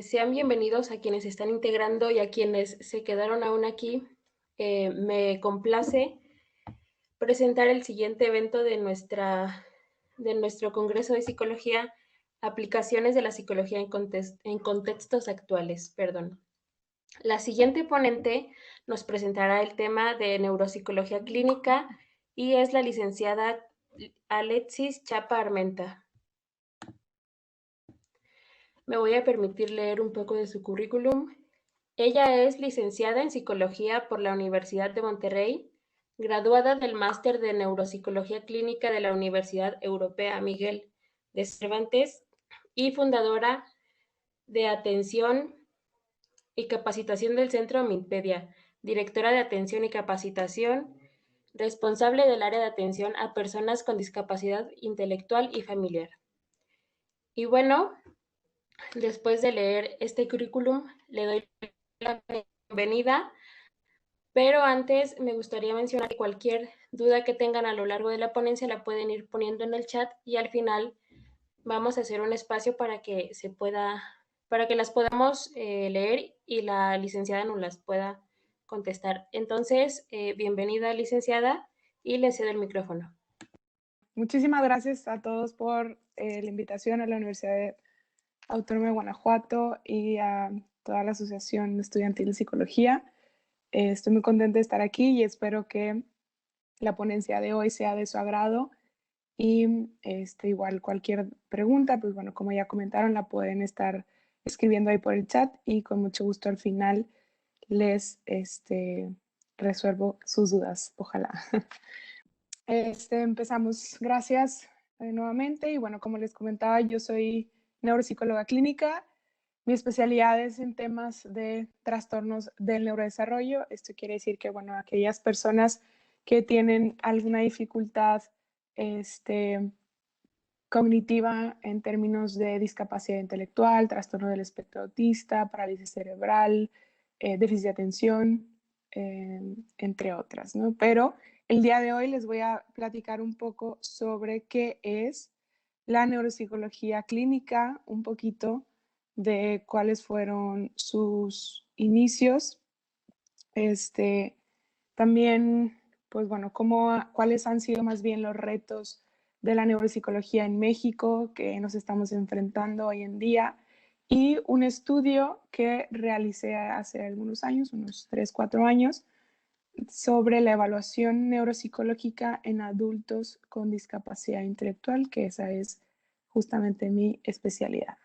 Sean bienvenidos a quienes se están integrando y a quienes se quedaron aún aquí. Me complace presentar el siguiente evento de nuestro Congreso de Psicología, Aplicaciones de la Psicología en contextos actuales. Perdón. La siguiente ponente nos presentará el tema de neuropsicología clínica y es la licenciada Alexis Chapa Armenta. Me voy a permitir leer un poco de su currículum. Ella es licenciada en Psicología por la Universidad de Monterrey, graduada del Máster de Neuropsicología Clínica de la Universidad Europea Miguel de Cervantes y fundadora de Atención y Capacitación del Centro Minpedia, directora de Atención y Capacitación, responsable del área de atención a personas con discapacidad intelectual y familiar. Y bueno, después de leer este currículum, le doy la bienvenida. Pero antes me gustaría mencionar que cualquier duda que tengan a lo largo de la ponencia la pueden ir poniendo en el chat y al final vamos a hacer un espacio para que las podamos leer y la licenciada nos las pueda contestar. Entonces, bienvenida licenciada y le cedo el micrófono. Muchísimas gracias a todos por la invitación a la Universidad Autónoma de Guanajuato y a toda la Asociación Estudiantil de Psicología. Estoy muy contenta de estar aquí y espero que la ponencia de hoy sea de su agrado. Y igual cualquier pregunta, pues bueno, como ya comentaron, la pueden estar escribiendo ahí por el chat y con mucho gusto al final les resuelvo sus dudas, ojalá. Empezamos. Gracias nuevamente. Y bueno, como les comentaba, yo soy neuropsicóloga clínica. Mi especialidad es en temas de trastornos del neurodesarrollo. Esto quiere decir que, bueno, aquellas personas que tienen alguna dificultad cognitiva en términos de discapacidad intelectual, trastorno del espectro autista, parálisis cerebral, déficit de atención, entre otras, ¿no? Pero el día de hoy les voy a platicar un poco sobre qué es la neuropsicología clínica, un poquito de cuáles fueron sus inicios, también, pues bueno, cuáles han sido más bien los retos de la neuropsicología en México que nos estamos enfrentando hoy en día y un estudio que realicé hace algunos años, unos 3, 4 años, sobre la evaluación neuropsicológica en adultos con discapacidad intelectual, que esa es justamente mi especialidad.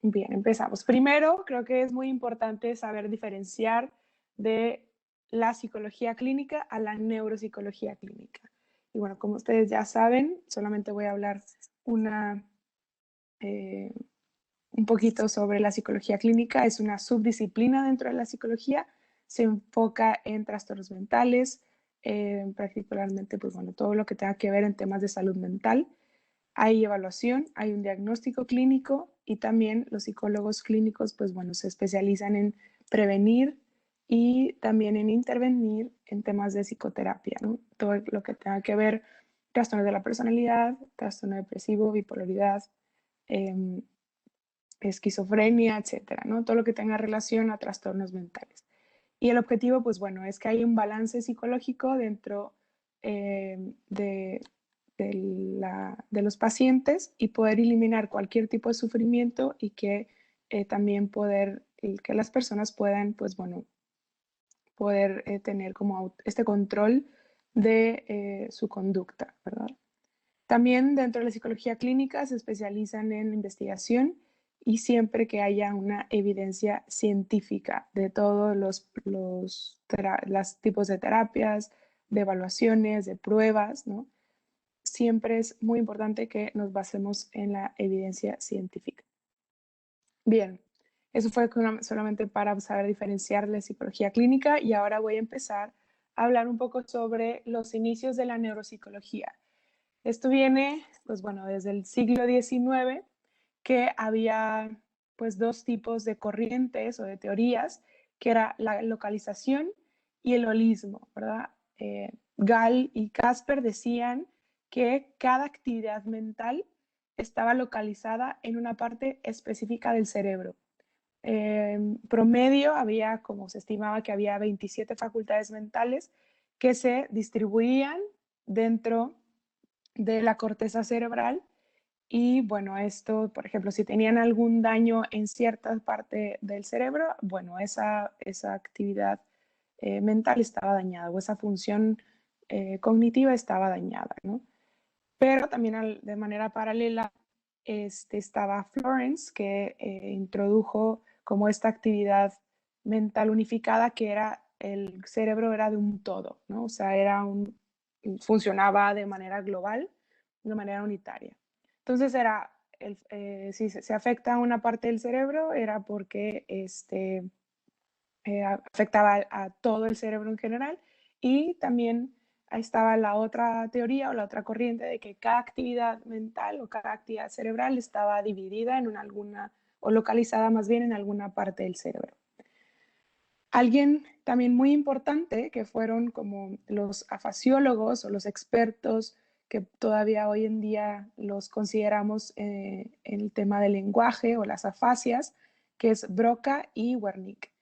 Bien, empezamos. Primero, creo que es muy importante saber diferenciar de la psicología clínica a la neuropsicología clínica. Y bueno, como ustedes ya saben, solamente voy a hablar un poquito sobre la psicología clínica. Es una subdisciplina dentro de la psicología. Se enfoca en trastornos mentales, particularmente, pues bueno, todo lo que tenga que ver en temas de salud mental. Hay evaluación, hay un diagnóstico clínico y también los psicólogos clínicos, pues bueno, se especializan en prevenir y también en intervenir en temas de psicoterapia, ¿no? Todo lo que tenga que ver trastornos de la personalidad, trastorno depresivo, bipolaridad, esquizofrenia, etcétera, ¿no? Todo lo que tenga relación a trastornos mentales. Y el objetivo, pues bueno, es que haya un balance psicológico dentro de los pacientes y poder eliminar cualquier tipo de sufrimiento y que también que las personas puedan, pues bueno, poder tener como este control de su conducta, ¿verdad? También dentro de la psicología clínica se especializan en investigación y siempre que haya una evidencia científica de todos los tipos de terapias, de evaluaciones, de pruebas, ¿no? Siempre es muy importante que nos basemos en la evidencia científica. Bien, eso fue solamente para saber diferenciar la psicología clínica y ahora voy a empezar a hablar un poco sobre los inicios de la neuropsicología. Esto viene, pues bueno, desde el siglo XIX, que había pues dos tipos de corrientes o de teorías, que era la localización y el holismo, ¿verdad? Gall y Casper decían que cada actividad mental estaba localizada en una parte específica del cerebro. promedio había, como se estimaba que había 27 facultades mentales que se distribuían dentro de la corteza cerebral. Y bueno, esto, por ejemplo, si tenían algún daño en cierta parte del cerebro, bueno, esa actividad mental estaba dañada o esa función cognitiva estaba dañada, ¿no? Pero también de manera paralela estaba Florence, que introdujo como esta actividad mental unificada, que era el cerebro era de un todo, ¿no? O sea, funcionaba de manera global, de manera unitaria. Entonces si se afecta a una parte del cerebro, era porque afectaba a todo el cerebro en general, y también estaba la otra teoría o la otra corriente de que cada actividad mental o cada actividad cerebral estaba dividida en alguna o localizada más bien en alguna parte del cerebro. Alguien también muy importante que fueron como los afasiólogos o los expertos que todavía hoy en día los consideramos en el tema del lenguaje o las afasias, que es Broca y Wernicke.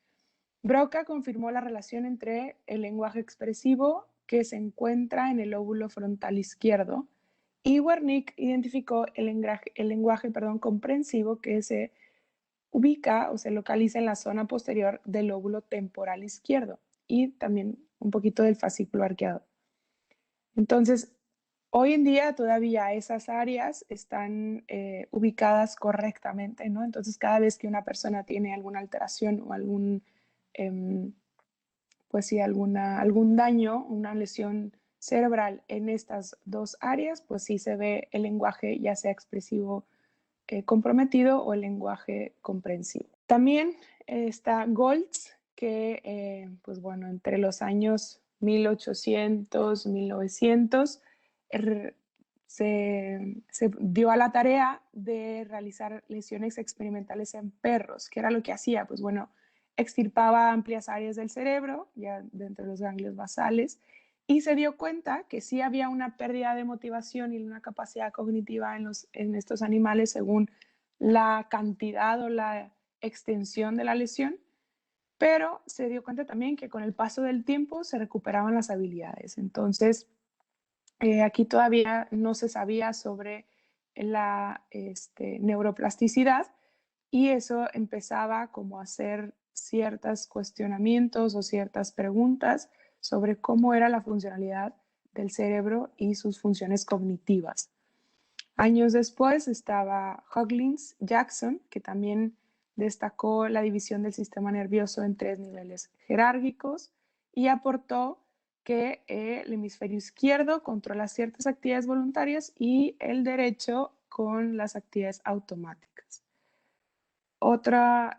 Broca confirmó la relación entre el lenguaje expresivo que se encuentra en el lóbulo frontal izquierdo, y Wernicke identificó el lenguaje comprensivo que se ubica o se localiza en la zona posterior del lóbulo temporal izquierdo y también un poquito del fascículo arqueado. Entonces, hoy en día todavía esas áreas están ubicadas correctamente, ¿no? Entonces, cada vez que una persona tiene alguna alteración o em, pues sí, algún daño, una lesión cerebral en estas dos áreas, pues sí se ve el lenguaje ya sea expresivo comprometido o el lenguaje comprensivo. También está Goltz, que pues bueno, entre los años 1800, 1900, se dio a la tarea de realizar lesiones experimentales en perros. ¿Qué era lo que hacía? Pues bueno, extirpaba amplias áreas del cerebro, ya dentro de los ganglios basales, y se dio cuenta que sí había una pérdida de motivación y una capacidad cognitiva en estos animales según la cantidad o la extensión de la lesión, pero se dio cuenta también que con el paso del tiempo se recuperaban las habilidades. Entonces, aquí todavía no se sabía sobre la neuroplasticidad, y eso empezaba como a hacer ciertos cuestionamientos o ciertas preguntas sobre cómo era la funcionalidad del cerebro y sus funciones cognitivas. Años después estaba Huggins Jackson, que también destacó la división del sistema nervioso en 3 niveles jerárquicos y aportó que el hemisferio izquierdo controla ciertas actividades voluntarias y el derecho con las actividades automáticas. Otra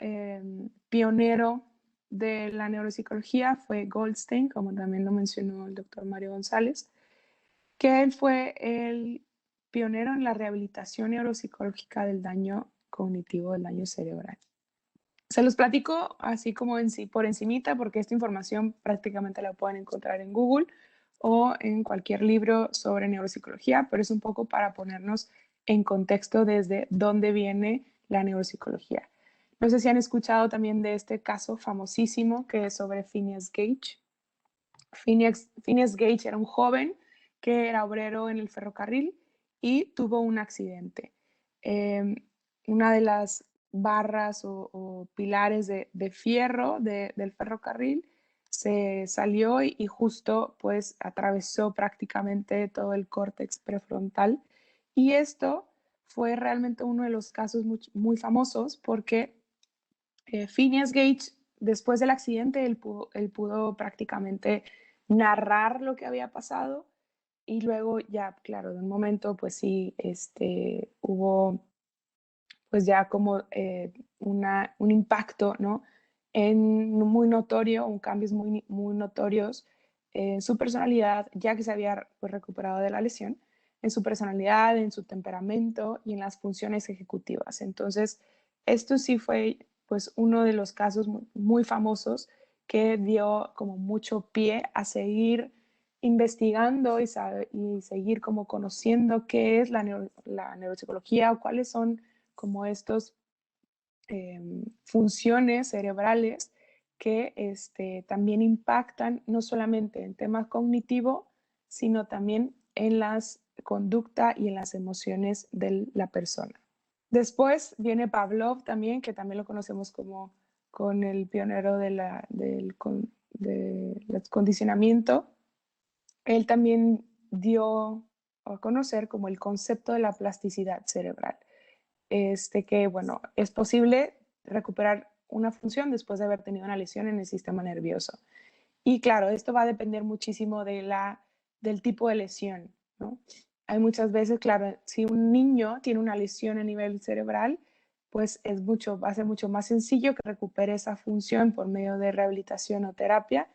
pionero de la neuropsicología fue Goldstein, como también lo mencionó el doctor Mario González, que él fue el pionero en la rehabilitación neuropsicológica del daño cognitivo, del daño cerebral. Se los platico así como por encimita, porque esta información prácticamente la pueden encontrar en Google o en cualquier libro sobre neuropsicología, pero es un poco para ponernos en contexto desde dónde viene la neuropsicología. No sé si han escuchado también de este caso famosísimo que es sobre Phineas Gage. Phineas Gage era un joven que era obrero en el ferrocarril y tuvo un accidente. Una de las barras o pilares de fierro del ferrocarril se salió y justo pues atravesó prácticamente todo el córtex prefrontal, y esto fue realmente uno de los casos muy famosos porque Phineas Gage, después del accidente, él pudo prácticamente narrar lo que había pasado, y luego ya, claro, de un momento, pues sí, hubo pues ya como un impacto, ¿no? Muy notorio, un cambios muy notorios en su personalidad, ya que se había pues, recuperado de la lesión, en su personalidad, en su temperamento y en las funciones ejecutivas. Entonces, esto sí fue pues uno de los casos muy famosos que dio como mucho pie a seguir investigando y seguir como conociendo qué es la neuropsicología o cuáles son como estos funciones cerebrales que también impactan no solamente en temas cognitivos, sino también en las conducta y en las emociones de la persona. Después viene Pavlov también, que también lo conocemos como con el pionero del condicionamiento. Él también dio a conocer como el concepto de la plasticidad cerebral. Que, bueno, es posible recuperar una función después de haber tenido una lesión en el sistema nervioso. Y claro, esto va a depender muchísimo del tipo de lesión, ¿no? Hay muchas veces, claro, si un niño tiene una lesión a nivel cerebral, pues va a ser mucho más sencillo que recupere esa función por medio de rehabilitación o terapia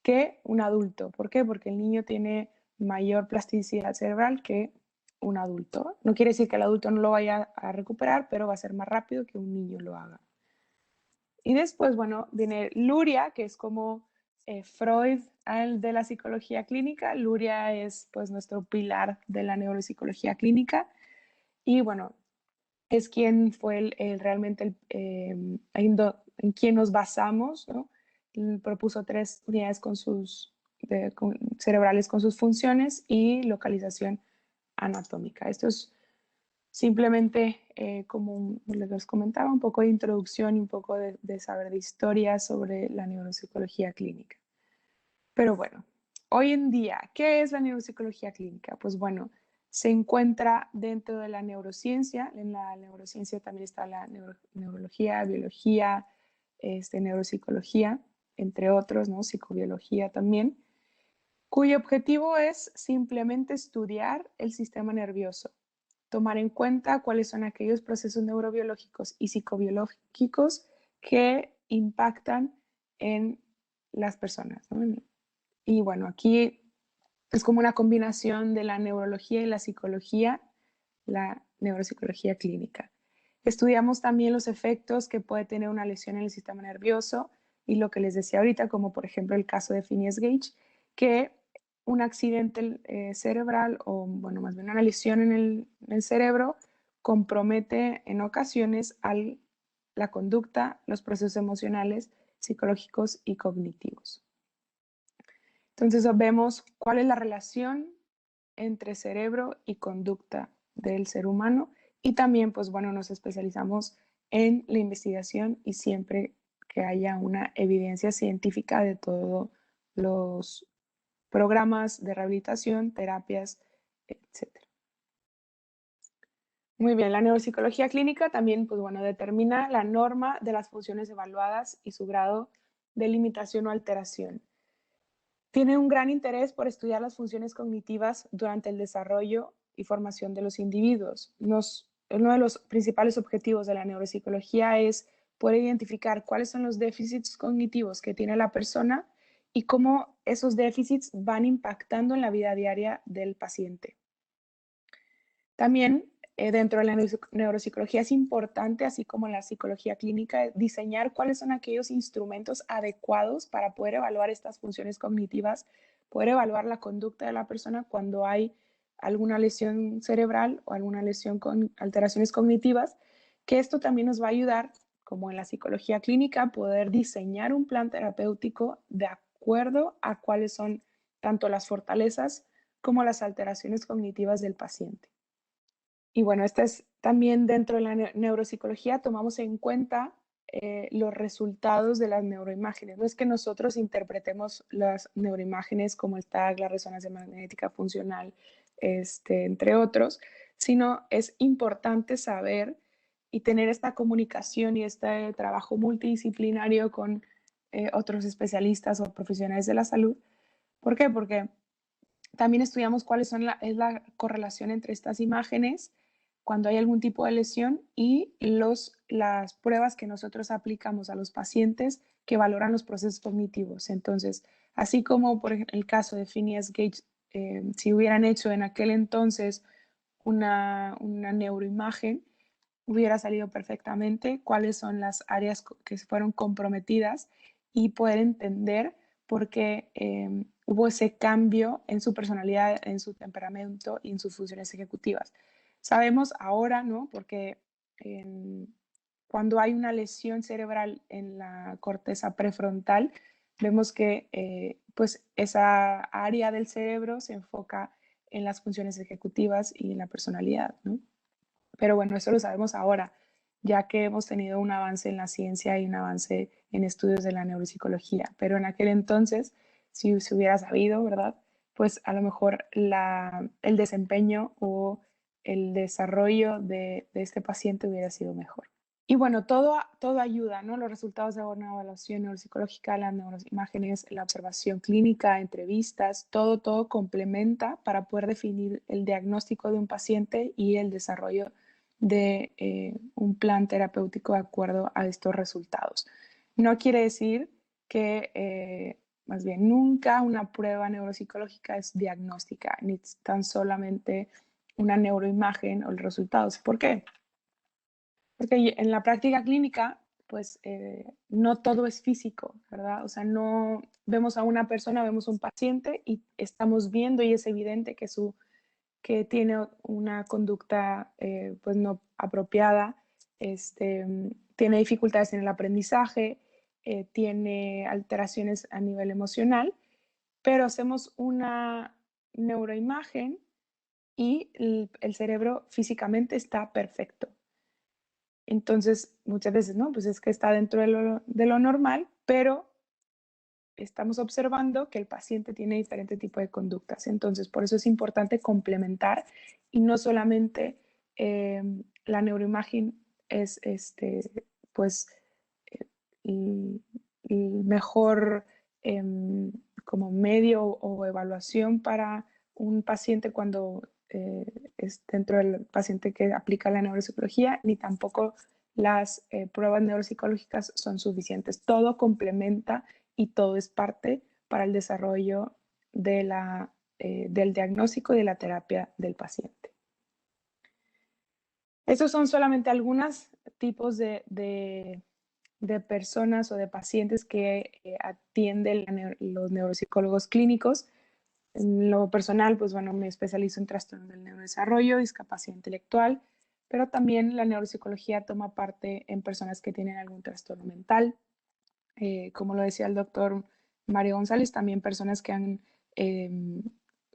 que un adulto. ¿Por qué? Porque el niño tiene mayor plasticidad cerebral que un adulto. No quiere decir que el adulto no lo vaya a recuperar, pero va a ser más rápido que un niño lo haga. Y después, bueno, viene Luria, que es como Freud de la psicología clínica. Luria es pues nuestro pilar de la neuropsicología clínica. Y bueno, es quien fue realmente en quien nos basamos, ¿no? Él propuso 3 unidades cerebrales con sus funciones y localización anatómica. Esto es simplemente, como les comentaba, un poco de introducción y un poco de saber de historia sobre la neuropsicología clínica. Pero bueno, hoy en día, ¿qué es la neuropsicología clínica? Pues bueno, se encuentra dentro de la neurociencia. En la neurociencia también está la neurología, biología, neuropsicología, entre otros, ¿no? Psicobiología también, cuyo objetivo es simplemente estudiar el sistema nervioso, tomar en cuenta cuáles son aquellos procesos neurobiológicos y psicobiológicos que impactan en las personas, ¿no? Y bueno, aquí es como una combinación de la neurología y la psicología, la neuropsicología clínica. Estudiamos también los efectos que puede tener una lesión en el sistema nervioso y lo que les decía ahorita, como por ejemplo el caso de Phineas Gage, que un accidente cerebral o, bueno, más bien una lesión en el cerebro compromete en ocasiones la conducta, los procesos emocionales, psicológicos y cognitivos. Entonces vemos cuál es la relación entre cerebro y conducta del ser humano y también, pues bueno, nos especializamos en la investigación y siempre que haya una evidencia científica de todos los programas de rehabilitación, terapias, etcétera. Muy bien, la neuropsicología clínica también, pues bueno, determina la norma de las funciones evaluadas y su grado de limitación o alteración. Tiene un gran interés por estudiar las funciones cognitivas durante el desarrollo y formación de los individuos. Uno de los principales objetivos de la neuropsicología es poder identificar cuáles son los déficits cognitivos que tiene la persona y cómo esos déficits van impactando en la vida diaria del paciente. También dentro de la neuropsicología es importante, así como en la psicología clínica, diseñar cuáles son aquellos instrumentos adecuados para poder evaluar estas funciones cognitivas, poder evaluar la conducta de la persona cuando hay alguna lesión cerebral o alguna lesión con alteraciones cognitivas, que esto también nos va a ayudar, como en la psicología clínica, a poder diseñar un plan terapéutico de acuerdo a cuáles son tanto las fortalezas como las alteraciones cognitivas del paciente. Y bueno, esta es también dentro de la neuropsicología, tomamos en cuenta los resultados de las neuroimágenes. No es que nosotros interpretemos las neuroimágenes como el TAG, la resonancia magnética funcional, entre otros, sino es importante saber y tener esta comunicación y este trabajo multidisciplinario con otros especialistas o profesionales de la salud. ¿Por qué? Porque también estudiamos cuáles es la correlación entre estas imágenes cuando hay algún tipo de lesión y las pruebas que nosotros aplicamos a los pacientes que valoran los procesos cognitivos. Entonces, así como por ejemplo, el caso de Phineas Gage, si hubieran hecho en aquel entonces una neuroimagen, hubiera salido perfectamente cuáles son las áreas que fueron comprometidas y poder entender por qué hubo ese cambio en su personalidad, en su temperamento y en sus funciones ejecutivas. Sabemos ahora, ¿no? Porque cuando hay una lesión cerebral en la corteza prefrontal, vemos que pues esa área del cerebro se enfoca en las funciones ejecutivas y en la personalidad, ¿no? Pero bueno, eso lo sabemos ahora, ya que hemos tenido un avance en la ciencia y un avance en estudios de la neuropsicología. Pero en aquel entonces, si se hubiera sabido, ¿verdad? Pues a lo mejor el desempeño o el desarrollo de este paciente hubiera sido mejor. Y bueno, todo ayuda, ¿no? Los resultados de una evaluación neuropsicológica, las neuroimágenes, la observación clínica, entrevistas, todo complementa para poder definir el diagnóstico de un paciente y el desarrollo de un plan terapéutico de acuerdo a estos resultados. No quiere decir que, más bien, nunca una prueba neuropsicológica es diagnóstica, ni tan solamente una neuroimagen o los resultados. ¿Por qué? Porque en la práctica clínica, pues no todo es físico, ¿verdad? O sea, no vemos a una persona, vemos a un paciente y estamos viendo y es evidente que tiene una conducta pues no apropiada, tiene dificultades en el aprendizaje, tiene alteraciones a nivel emocional, pero hacemos una neuroimagen y el cerebro físicamente está perfecto. Entonces, muchas veces, no, pues es que está dentro de lo normal, pero estamos observando que el paciente tiene diferente tipo de conductas. Entonces, por eso es importante complementar y no solamente la neuroimagen es pues el, el mejor como medio o evaluación para un paciente cuando es dentro del paciente que aplica la neuropsicología, ni tampoco las pruebas neuropsicológicas son suficientes. Todo complementa y todo es parte para el desarrollo del diagnóstico y de la terapia del paciente. Estos son solamente algunos tipos de personas o de pacientes que atienden los neuropsicólogos clínicos. En lo personal, pues bueno, me especializo en trastornos del neurodesarrollo, discapacidad intelectual, pero también la neuropsicología toma parte en personas que tienen algún trastorno mental, como lo decía el doctor Mario González, también personas que han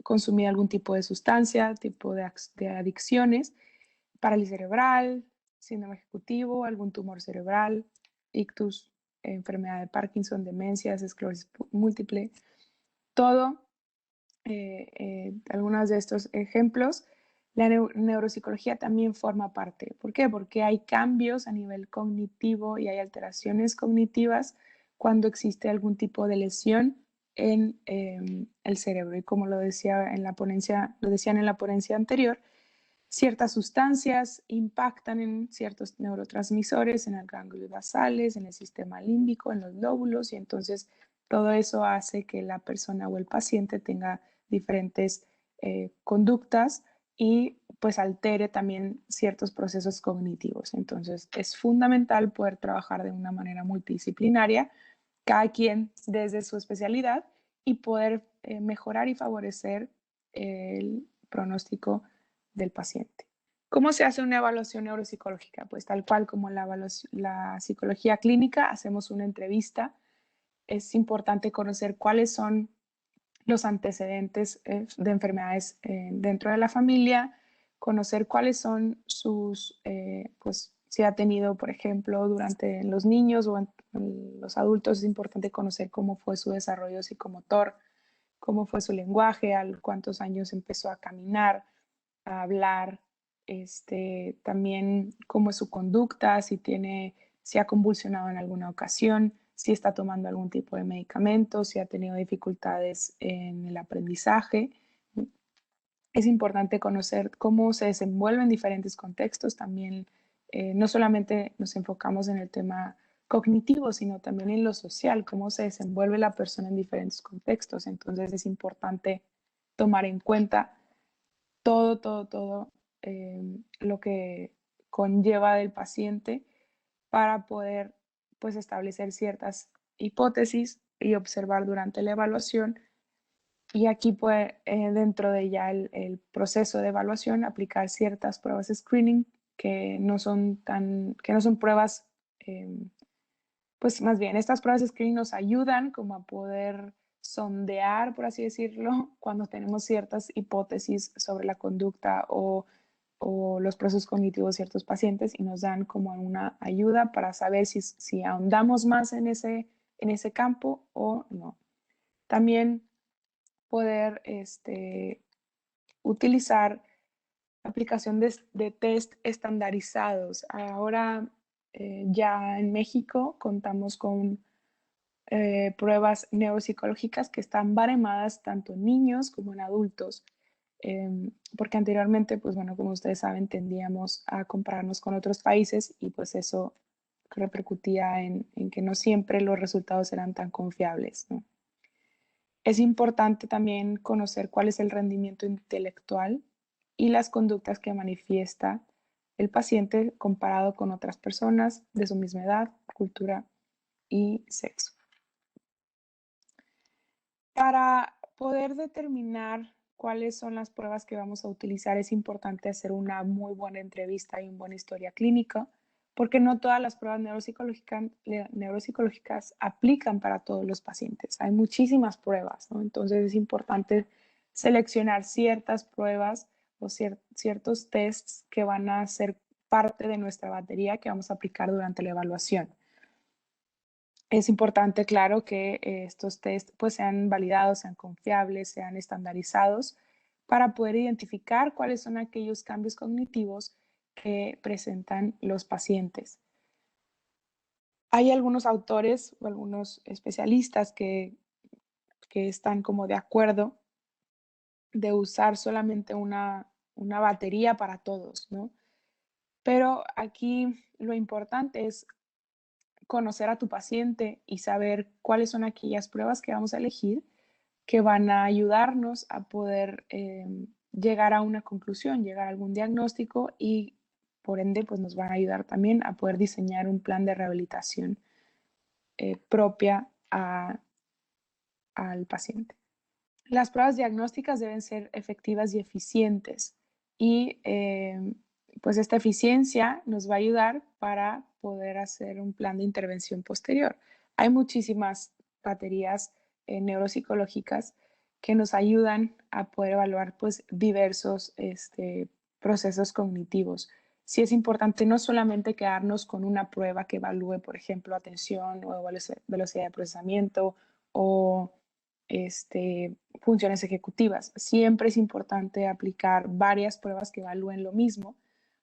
consumido algún tipo de sustancia, tipo de adicciones, parálisis cerebral, síndrome ejecutivo, algún tumor cerebral, ictus, enfermedad de Parkinson, demencias, esclerosis múltiple, todo, algunos de estos ejemplos. La neuropsicología también forma parte. ¿Por qué? Porque hay cambios a nivel cognitivo y hay alteraciones cognitivas cuando existe algún tipo de lesión en el cerebro. Y como lo decía en la ponencia, lo decían en la ponencia anterior, ciertas sustancias impactan en ciertos neurotransmisores, en el ganglio basales, en el sistema límbico, en los lóbulos, y entonces todo eso hace que la persona o el paciente tenga diferentes conductas y pues altere también ciertos procesos cognitivos. Entonces es fundamental poder trabajar de una manera multidisciplinaria, cada quien desde su especialidad y poder mejorar y favorecer el pronóstico del paciente. ¿Cómo se hace una evaluación neuropsicológica? Pues tal cual como la psicología clínica, hacemos una entrevista. Es importante conocer cuáles son los antecedentes de enfermedades dentro de la familia, conocer cuáles son pues si ha tenido, por ejemplo, durante los niños o en los adultos, es importante conocer cómo fue su desarrollo psicomotor, cómo fue su lenguaje, a cuántos años empezó a caminar, a hablar, también cómo es su conducta, si ha convulsionado en alguna ocasión, si está tomando algún tipo de medicamento, si ha tenido dificultades en el aprendizaje. Es importante conocer cómo se desenvuelve en diferentes contextos. También no solamente nos enfocamos en el tema cognitivo, sino también en lo social, cómo se desenvuelve la persona en diferentes contextos. Entonces es importante tomar en cuenta todo lo que conlleva del paciente para poder pues establecer ciertas hipótesis y observar durante la evaluación y aquí pues dentro de ya el proceso de evaluación aplicar ciertas pruebas de screening que no son pruebas pues más bien, estas pruebas de screening nos ayudan como a poder sondear, por así decirlo, cuando tenemos ciertas hipótesis sobre la conducta o los procesos cognitivos de ciertos pacientes y nos dan como una ayuda para saber si ahondamos más en ese campo o no. También poder utilizar aplicación de test estandarizados. Ahora ya en México contamos con pruebas neuropsicológicas que están baremadas tanto en niños como en adultos, porque anteriormente, pues bueno, como ustedes saben, tendíamos a compararnos con otros países y pues eso repercutía en que no siempre los resultados eran tan confiables, ¿no? Es importante también conocer cuál es el rendimiento intelectual y las conductas que manifiesta el paciente comparado con otras personas de su misma edad, cultura y sexo. Para poder determinar cuáles son las pruebas que vamos a utilizar, es importante hacer una muy buena entrevista y una buena historia clínica, porque no todas las pruebas neuropsicológicas aplican para todos los pacientes. Hay muchísimas pruebas, ¿no? Entonces es importante seleccionar ciertas pruebas o ciertos tests que van a ser parte de nuestra batería que vamos a aplicar durante la evaluación. Es importante, claro, que estos test pues, sean validados, sean confiables, sean estandarizados para poder identificar cuáles son aquellos cambios cognitivos que presentan los pacientes. Hay algunos autores o algunos especialistas que están como de acuerdo de usar solamente una batería para todos, ¿no? Pero aquí lo importante es conocer a tu paciente y saber cuáles son aquellas pruebas que vamos a elegir que van a ayudarnos a poder llegar a una conclusión, llegar a algún diagnóstico y por ende pues nos van a ayudar también a poder diseñar un plan de rehabilitación propia al paciente. Las pruebas diagnósticas deben ser efectivas y eficientes y pues esta eficiencia nos va a ayudar para poder hacer un plan de intervención posterior. Hay muchísimas baterías neuropsicológicas que nos ayudan a poder evaluar pues diversos procesos cognitivos. Sí es importante no solamente quedarnos con una prueba que evalúe, por ejemplo, atención o velocidad de procesamiento o funciones ejecutivas. Siempre es importante aplicar varias pruebas que evalúen lo mismo.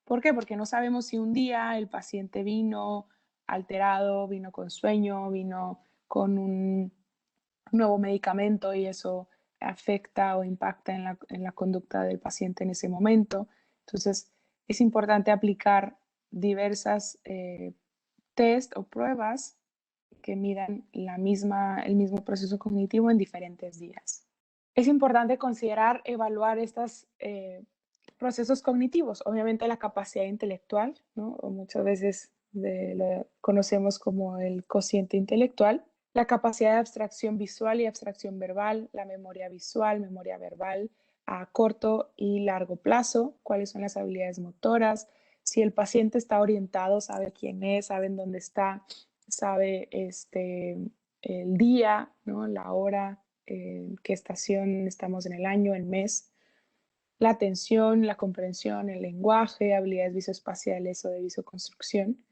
¿Por qué? Porque no sabemos si un día el paciente vino alterado, vino con sueño, vino con un nuevo medicamento y eso afecta o impacta en la conducta del paciente en ese momento. Entonces, es importante aplicar diversas test o pruebas que midan el mismo proceso cognitivo en diferentes días. Es importante considerar evaluar estos procesos cognitivos, obviamente la capacidad intelectual, ¿no? O muchas veces lo conocemos como el cociente intelectual, la capacidad de abstracción visual y abstracción verbal, la memoria visual, memoria verbal a corto y largo plazo, cuáles son las habilidades motoras, si el paciente está orientado, sabe quién es, sabe en dónde está, sabe el día, ¿no? La hora, qué estación estamos en el año, el mes, la atención, la comprensión, el lenguaje, habilidades visoespaciales o de visoconstrucción,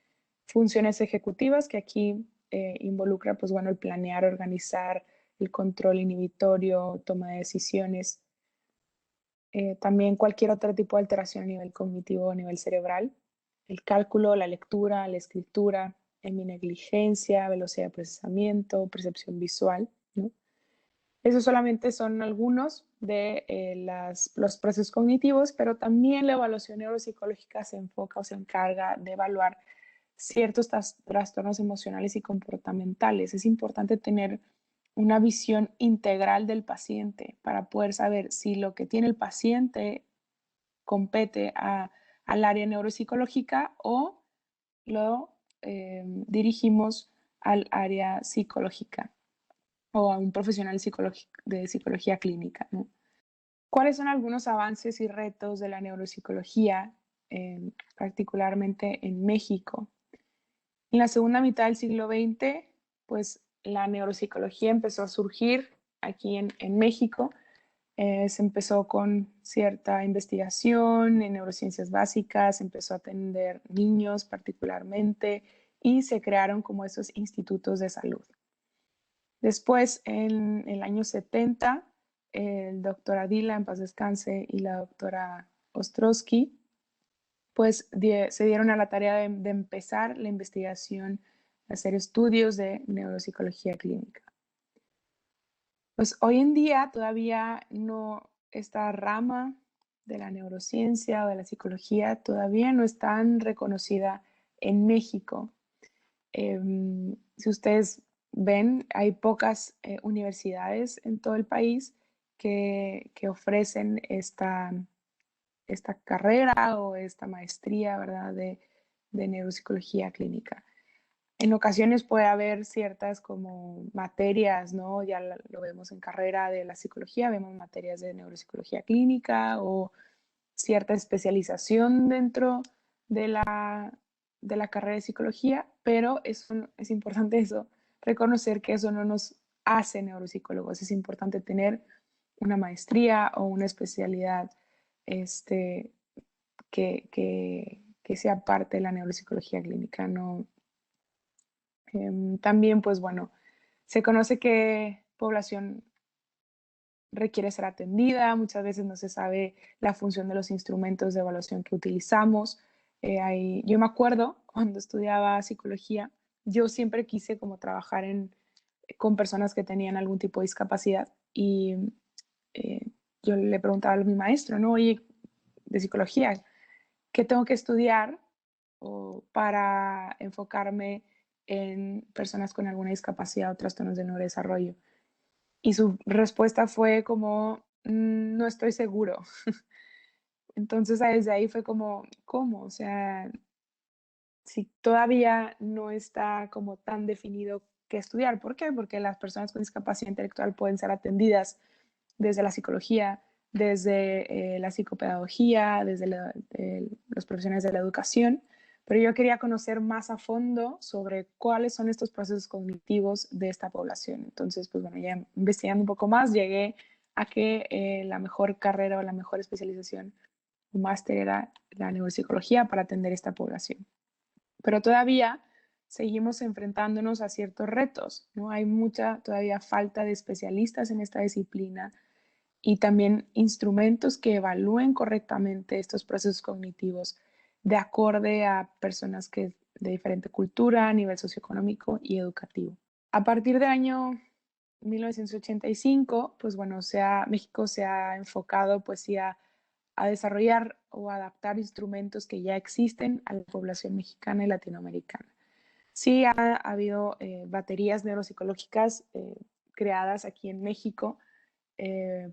funciones ejecutivas que aquí involucra, pues bueno, el planear, organizar, el control inhibitorio, toma de decisiones, también cualquier otro tipo de alteración a nivel cognitivo o a nivel cerebral, el cálculo, la lectura, la escritura, heminegligencia, velocidad de procesamiento, percepción visual, ¿no? Esos solamente son algunos de los procesos cognitivos, pero también la evaluación neuropsicológica se enfoca o se encarga de evaluar ciertos trastornos emocionales y comportamentales. Es importante tener una visión integral del paciente para poder saber si lo que tiene el paciente compete al área neuropsicológica o lo dirigimos al área psicológica o a un profesional de psicología clínica, ¿no? ¿Cuáles son algunos avances y retos de la neuropsicología, particularmente en México? En la segunda mitad del siglo XX, pues la neuropsicología empezó a surgir aquí en México. Se empezó con cierta investigación en neurociencias básicas, se empezó a atender niños particularmente y se crearon como esos institutos de salud. Después, en el año 70, el doctor Adila, en paz descanse, y la doctora Ostrowski, pues se dieron a la tarea de empezar la investigación, de hacer estudios de neuropsicología clínica. Pues hoy en día todavía no, esta rama de la neurociencia o de la psicología todavía no es tan reconocida en México. Si ustedes ven, hay pocas universidades en todo el país que ofrecen esta carrera o esta maestría, ¿verdad?, de neuropsicología clínica. En ocasiones puede haber ciertas como materias, ¿no? Ya lo vemos en carrera de la psicología, vemos materias de neuropsicología clínica o cierta especialización dentro de la carrera de psicología, pero es importante eso, reconocer que eso no nos hace neuropsicólogos. Es importante tener una maestría o una especialidad este, que sea parte de la neuropsicología clínica. No, también, pues bueno, se conoce que población requiere ser atendida, muchas veces no se sabe la función de los instrumentos de evaluación que utilizamos. Yo me acuerdo cuando estudiaba psicología, yo siempre quise como trabajar con personas que tenían algún tipo de discapacidad y eh, yo le preguntaba a mi maestro, ¿no? Oye, de psicología, ¿qué tengo que estudiar para enfocarme en personas con alguna discapacidad o trastornos de neurodesarrollo? Y su respuesta fue como, no estoy seguro. Entonces, desde ahí fue como, ¿cómo? O sea, si todavía no está como tan definido qué estudiar. ¿Por qué? Porque las personas con discapacidad intelectual pueden ser atendidas desde la psicología, desde la psicopedagogía, desde los profesionales de la educación, pero yo quería conocer más a fondo sobre cuáles son estos procesos cognitivos de esta población. Entonces, pues bueno, ya investigando un poco más, llegué a que la mejor carrera o la mejor especialización, un máster, era la neuropsicología para atender esta población. Pero todavía seguimos enfrentándonos a ciertos retos, ¿no? Hay mucha todavía falta de especialistas en esta disciplina y también instrumentos que evalúen correctamente estos procesos cognitivos de acorde a personas de diferente cultura, nivel socioeconómico y educativo. A partir del año 1985, pues bueno, México se ha enfocado pues sí a desarrollar o adaptar instrumentos que ya existen a la población mexicana y latinoamericana. Sí ha habido baterías neuropsicológicas creadas aquí en México eh,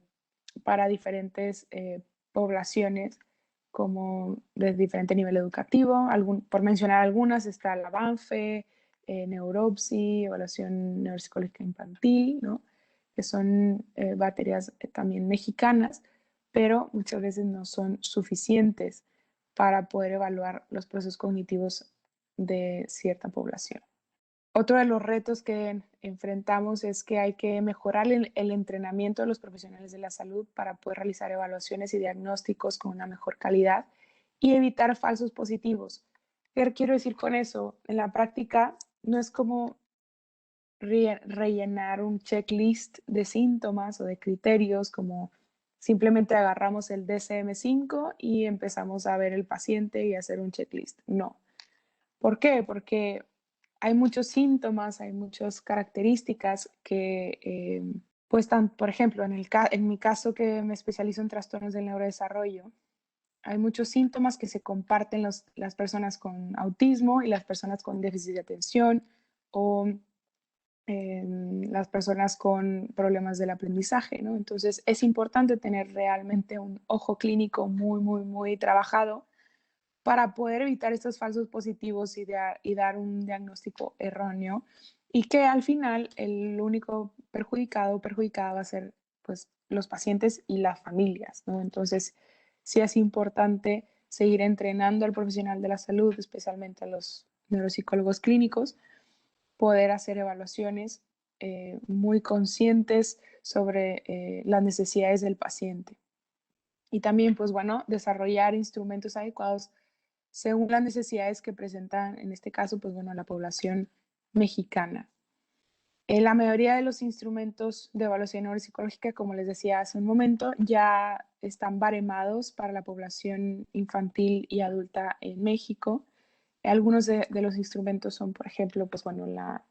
para diferentes poblaciones, como de diferente nivel educativo. Por mencionar algunas, está la BANFE, Neuropsi, Evaluación Neuropsicológica Infantil, ¿no? Que son baterías también mexicanas, pero muchas veces no son suficientes para poder evaluar los procesos cognitivos de cierta población. Otro de los retos que enfrentamos es que hay que mejorar el entrenamiento de los profesionales de la salud para poder realizar evaluaciones y diagnósticos con una mejor calidad y evitar falsos positivos. ¿Qué quiero decir con eso? En la práctica no es como rellenar un checklist de síntomas o de criterios, como simplemente agarramos el DSM-5 y empezamos a ver el paciente y hacer un checklist. No. ¿Por qué? Porque hay muchos síntomas, hay muchas características que, pues, por ejemplo, en mi caso, que me especializo en trastornos del neurodesarrollo, hay muchos síntomas que se comparten las personas con autismo y las personas con déficit de atención o las personas con problemas del aprendizaje, ¿no? Entonces, es importante tener realmente un ojo clínico muy, muy, muy trabajado para poder evitar estos falsos positivos y dar un diagnóstico erróneo, y que al final el único perjudicado o perjudicada va a ser pues los pacientes y las familias, ¿no? Entonces, sí es importante seguir entrenando al profesional de la salud, especialmente a los neuropsicólogos clínicos, poder hacer evaluaciones muy conscientes sobre las necesidades del paciente. Y también, pues bueno, desarrollar instrumentos adecuados según las necesidades que presentan, en este caso, pues bueno, la población mexicana. La mayoría de los instrumentos de evaluación neuropsicológica, como les decía hace un momento, ya están baremados para la población infantil y adulta en México. Algunos de los instrumentos son, por ejemplo, pues bueno, la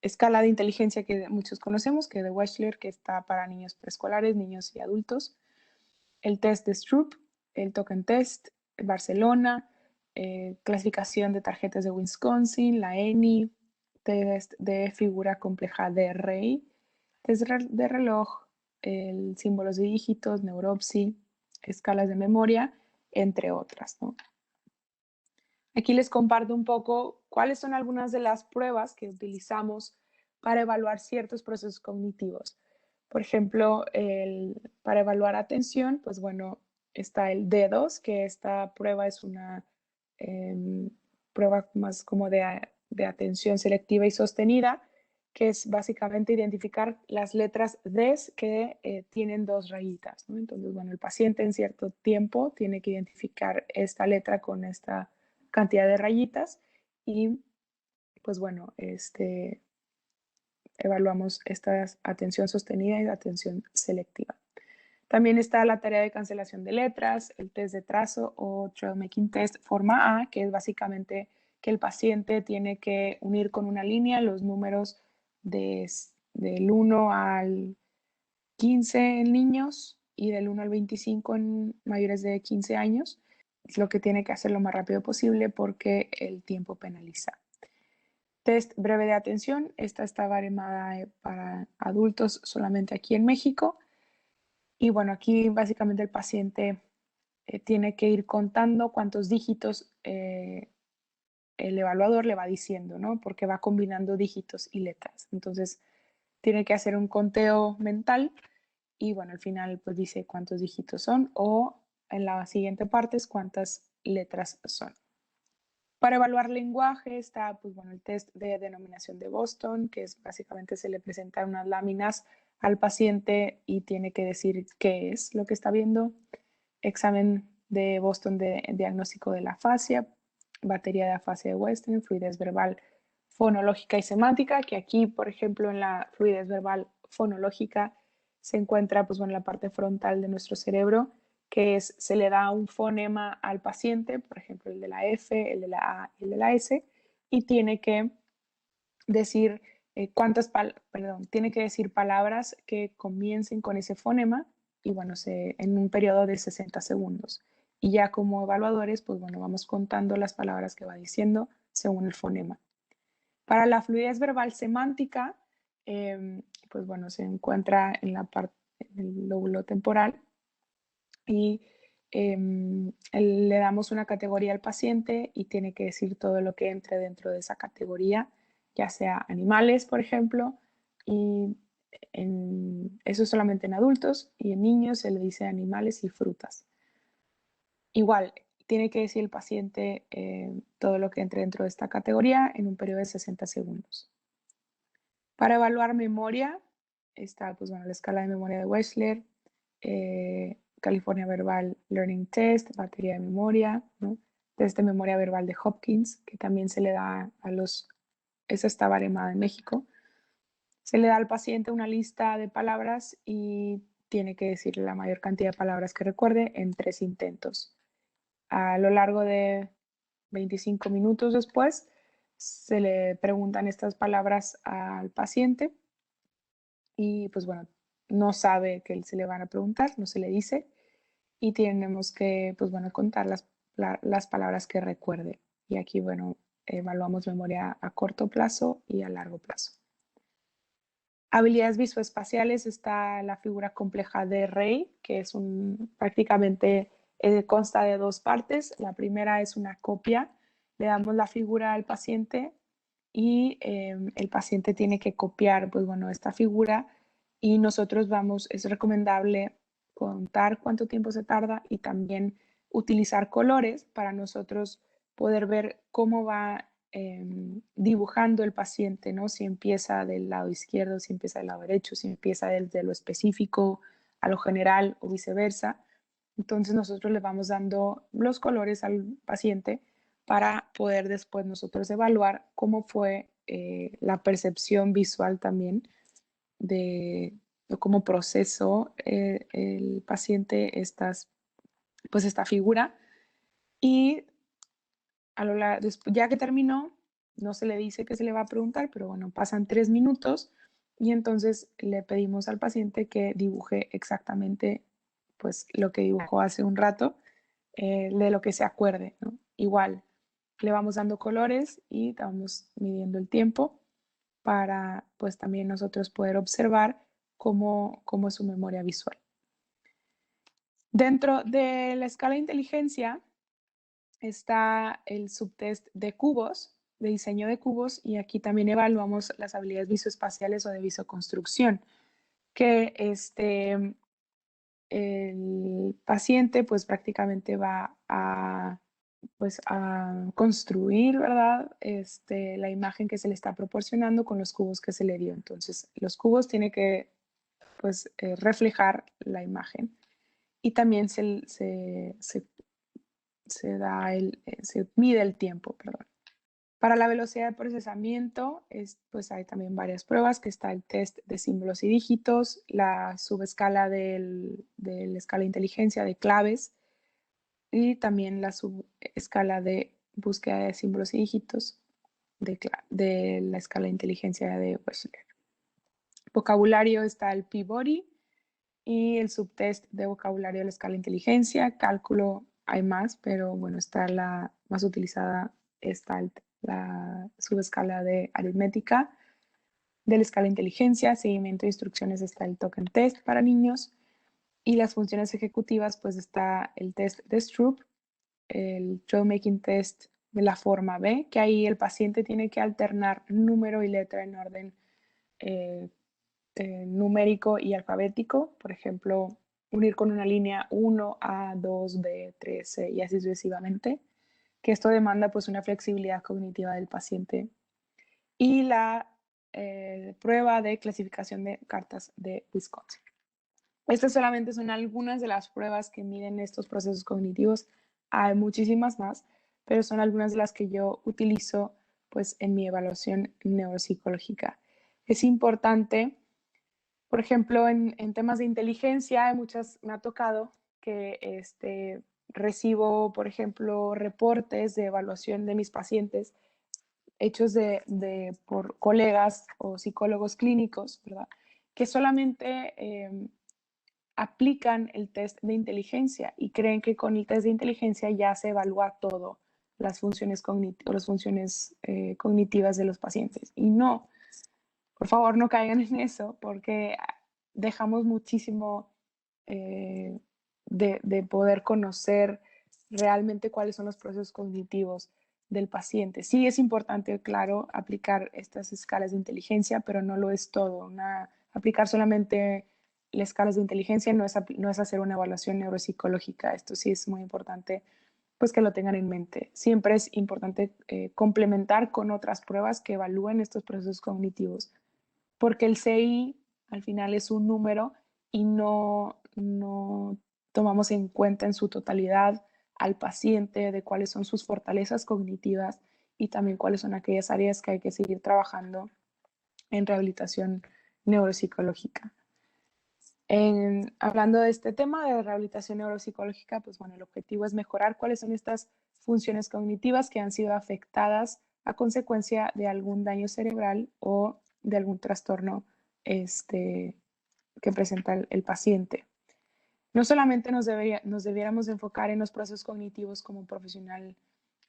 escala de inteligencia que muchos conocemos, que es de Wechsler, que está para niños preescolares, niños y adultos. El test de Stroop, el Token Test, Barcelona, clasificación de tarjetas de Wisconsin, la ENI, test de figura compleja de Rey, test de reloj, el símbolos de dígitos, Neuropsy, escalas de memoria, entre otras, ¿no? Aquí les comparto un poco cuáles son algunas de las pruebas que utilizamos para evaluar ciertos procesos cognitivos. Por ejemplo, para evaluar atención, pues bueno, está el D2, que esta prueba es una prueba más como de atención selectiva y sostenida, que es básicamente identificar las letras Ds que tienen dos rayitas, ¿no? Entonces, bueno, el paciente en cierto tiempo tiene que identificar esta letra con esta cantidad de rayitas y pues bueno, evaluamos esta atención sostenida y atención selectiva. También está la tarea de cancelación de letras, el test de trazo o trail making test forma A, que es básicamente que el paciente tiene que unir con una línea los números del 1 al 15 en niños y del 1 al 25 en mayores de 15 años. Es lo que tiene que hacer lo más rápido posible porque el tiempo penaliza. Test breve de atención, esta está baremada para adultos solamente aquí en México. Y bueno, aquí básicamente el paciente tiene que ir contando cuántos dígitos el evaluador le va diciendo, ¿no? Porque va combinando dígitos y letras. Entonces, tiene que hacer un conteo mental y bueno, al final pues dice cuántos dígitos son o en la siguiente parte es cuántas letras son. Para evaluar lenguaje está pues, bueno, el test de denominación de Boston, que es básicamente se le presentan unas láminas al paciente y tiene que decir qué es lo que está viendo. Examen de Boston de diagnóstico de la afasia, batería de afasia de Western, fluidez verbal fonológica y semántica, que aquí, por ejemplo, en la fluidez verbal fonológica se encuentra pues, bueno, la parte frontal de nuestro cerebro, que es, se le da un fonema al paciente, por ejemplo, el de la F, el de la A y el de la S, y tiene que decir tiene que decir palabras que comiencen con ese fonema y bueno, en un periodo de 60 segundos. Y ya como evaluadores, pues bueno, vamos contando las palabras que va diciendo según el fonema. Para la fluidez verbal semántica, pues bueno, se encuentra en la parte del lóbulo temporal y le damos una categoría al paciente y tiene que decir todo lo que entre dentro de esa categoría, ya sea animales, por ejemplo, y eso solamente en adultos y en niños se le dice animales y frutas. Igual, tiene que decir el paciente todo lo que entre dentro de esta categoría en un periodo de 60 segundos. Para evaluar memoria, está pues, bueno, la escala de memoria de Wechsler, California Verbal Learning Test, batería de memoria, ¿no? Test de memoria verbal de Hopkins, que también se le da esa está baremada en México. Se le da al paciente una lista de palabras y tiene que decirle la mayor cantidad de palabras que recuerde en 3 intentos. A lo largo de 25 minutos después, se le preguntan estas palabras al paciente y pues bueno, no sabe que se le van a preguntar, no se le dice y tenemos que pues bueno, contar las palabras que recuerde. Y aquí bueno, evaluamos memoria a corto plazo y a largo plazo. Habilidades visoespaciales está la figura compleja de Rey, que es prácticamente consta de 2 partes. La primera es una copia, le damos la figura al paciente y el paciente tiene que copiar pues, bueno, esta figura y nosotros es recomendable contar cuánto tiempo se tarda y también utilizar colores para nosotros poder ver cómo va dibujando el paciente, ¿no? Si empieza del lado izquierdo, si empieza del lado derecho, si empieza desde lo específico a lo general o viceversa. Entonces nosotros le vamos dando los colores al paciente para poder después nosotros evaluar cómo fue la percepción visual también de cómo procesó el paciente pues esta figura. Y ya que terminó, no se le dice que se le va a preguntar, pero bueno, pasan 3 minutos y entonces le pedimos al paciente que dibuje exactamente pues lo que dibujó hace un rato, de lo que se acuerde, ¿no? Igual, le vamos dando colores y vamos midiendo el tiempo para pues también nosotros poder observar cómo es su memoria visual. Dentro de la escala de inteligencia está el subtest de cubos, de diseño de cubos, y aquí también evaluamos las habilidades visoespaciales o de visoconstrucción, que el paciente pues prácticamente va pues, a construir, ¿verdad? La imagen que se le está proporcionando con los cubos que se le dio. Entonces, los cubos tienen que pues, reflejar la imagen y también se mide el tiempo, perdón. Para la velocidad de procesamiento, pues hay también varias pruebas, que está el test de símbolos y dígitos, la subescala de la escala de inteligencia de claves y también la subescala de búsqueda de símbolos y dígitos de la escala de inteligencia de Wechsler. Vocabulario está el Peabody y el subtest de vocabulario de la escala de inteligencia. Cálculo hay más, pero bueno, está la más utilizada, está la subescala de aritmética de la escala de inteligencia. Seguimiento de instrucciones está el token test para niños. Y las funciones ejecutivas, pues está el test de Stroop, el trail making test de la forma B, que ahí el paciente tiene que alternar número y letra en orden eh, numérico y alfabético, por ejemplo, unir con una línea 1, A, 2, B, 3, C y así sucesivamente, que esto demanda pues una flexibilidad cognitiva del paciente. Y la prueba de clasificación de cartas de Wisconsin. Estas solamente son algunas de las pruebas que miden estos procesos cognitivos. Hay muchísimas más, pero son algunas de las que yo utilizo pues en mi evaluación neuropsicológica. Es importante, por ejemplo, en temas de inteligencia, me ha tocado que recibo, por ejemplo, reportes de evaluación de mis pacientes hechos por colegas o psicólogos clínicos, ¿verdad? Que solamente aplican el test de inteligencia y creen que con el test de inteligencia ya se evalúa todo, las funciones, cognitivas de los pacientes. Y no, por favor, no caigan en eso porque dejamos muchísimo de poder conocer realmente cuáles son los procesos cognitivos del paciente. Sí es importante, claro, aplicar estas escalas de inteligencia, pero no lo es todo. Aplicar solamente las escalas de inteligencia no es hacer una evaluación neuropsicológica. Esto sí es muy importante pues que lo tengan en mente. Siempre es importante complementar con otras pruebas que evalúen estos procesos cognitivos, porque el CI al final es un número y no tomamos en cuenta en su totalidad al paciente de cuáles son sus fortalezas cognitivas y también cuáles son aquellas áreas que hay que seguir trabajando en rehabilitación neuropsicológica. Hablando de este tema de rehabilitación neuropsicológica, pues bueno, el objetivo es mejorar cuáles son estas funciones cognitivas que han sido afectadas a consecuencia de algún daño cerebral o de algún trastorno que presenta el paciente. No solamente nos debiéramos enfocar en los procesos cognitivos como profesional,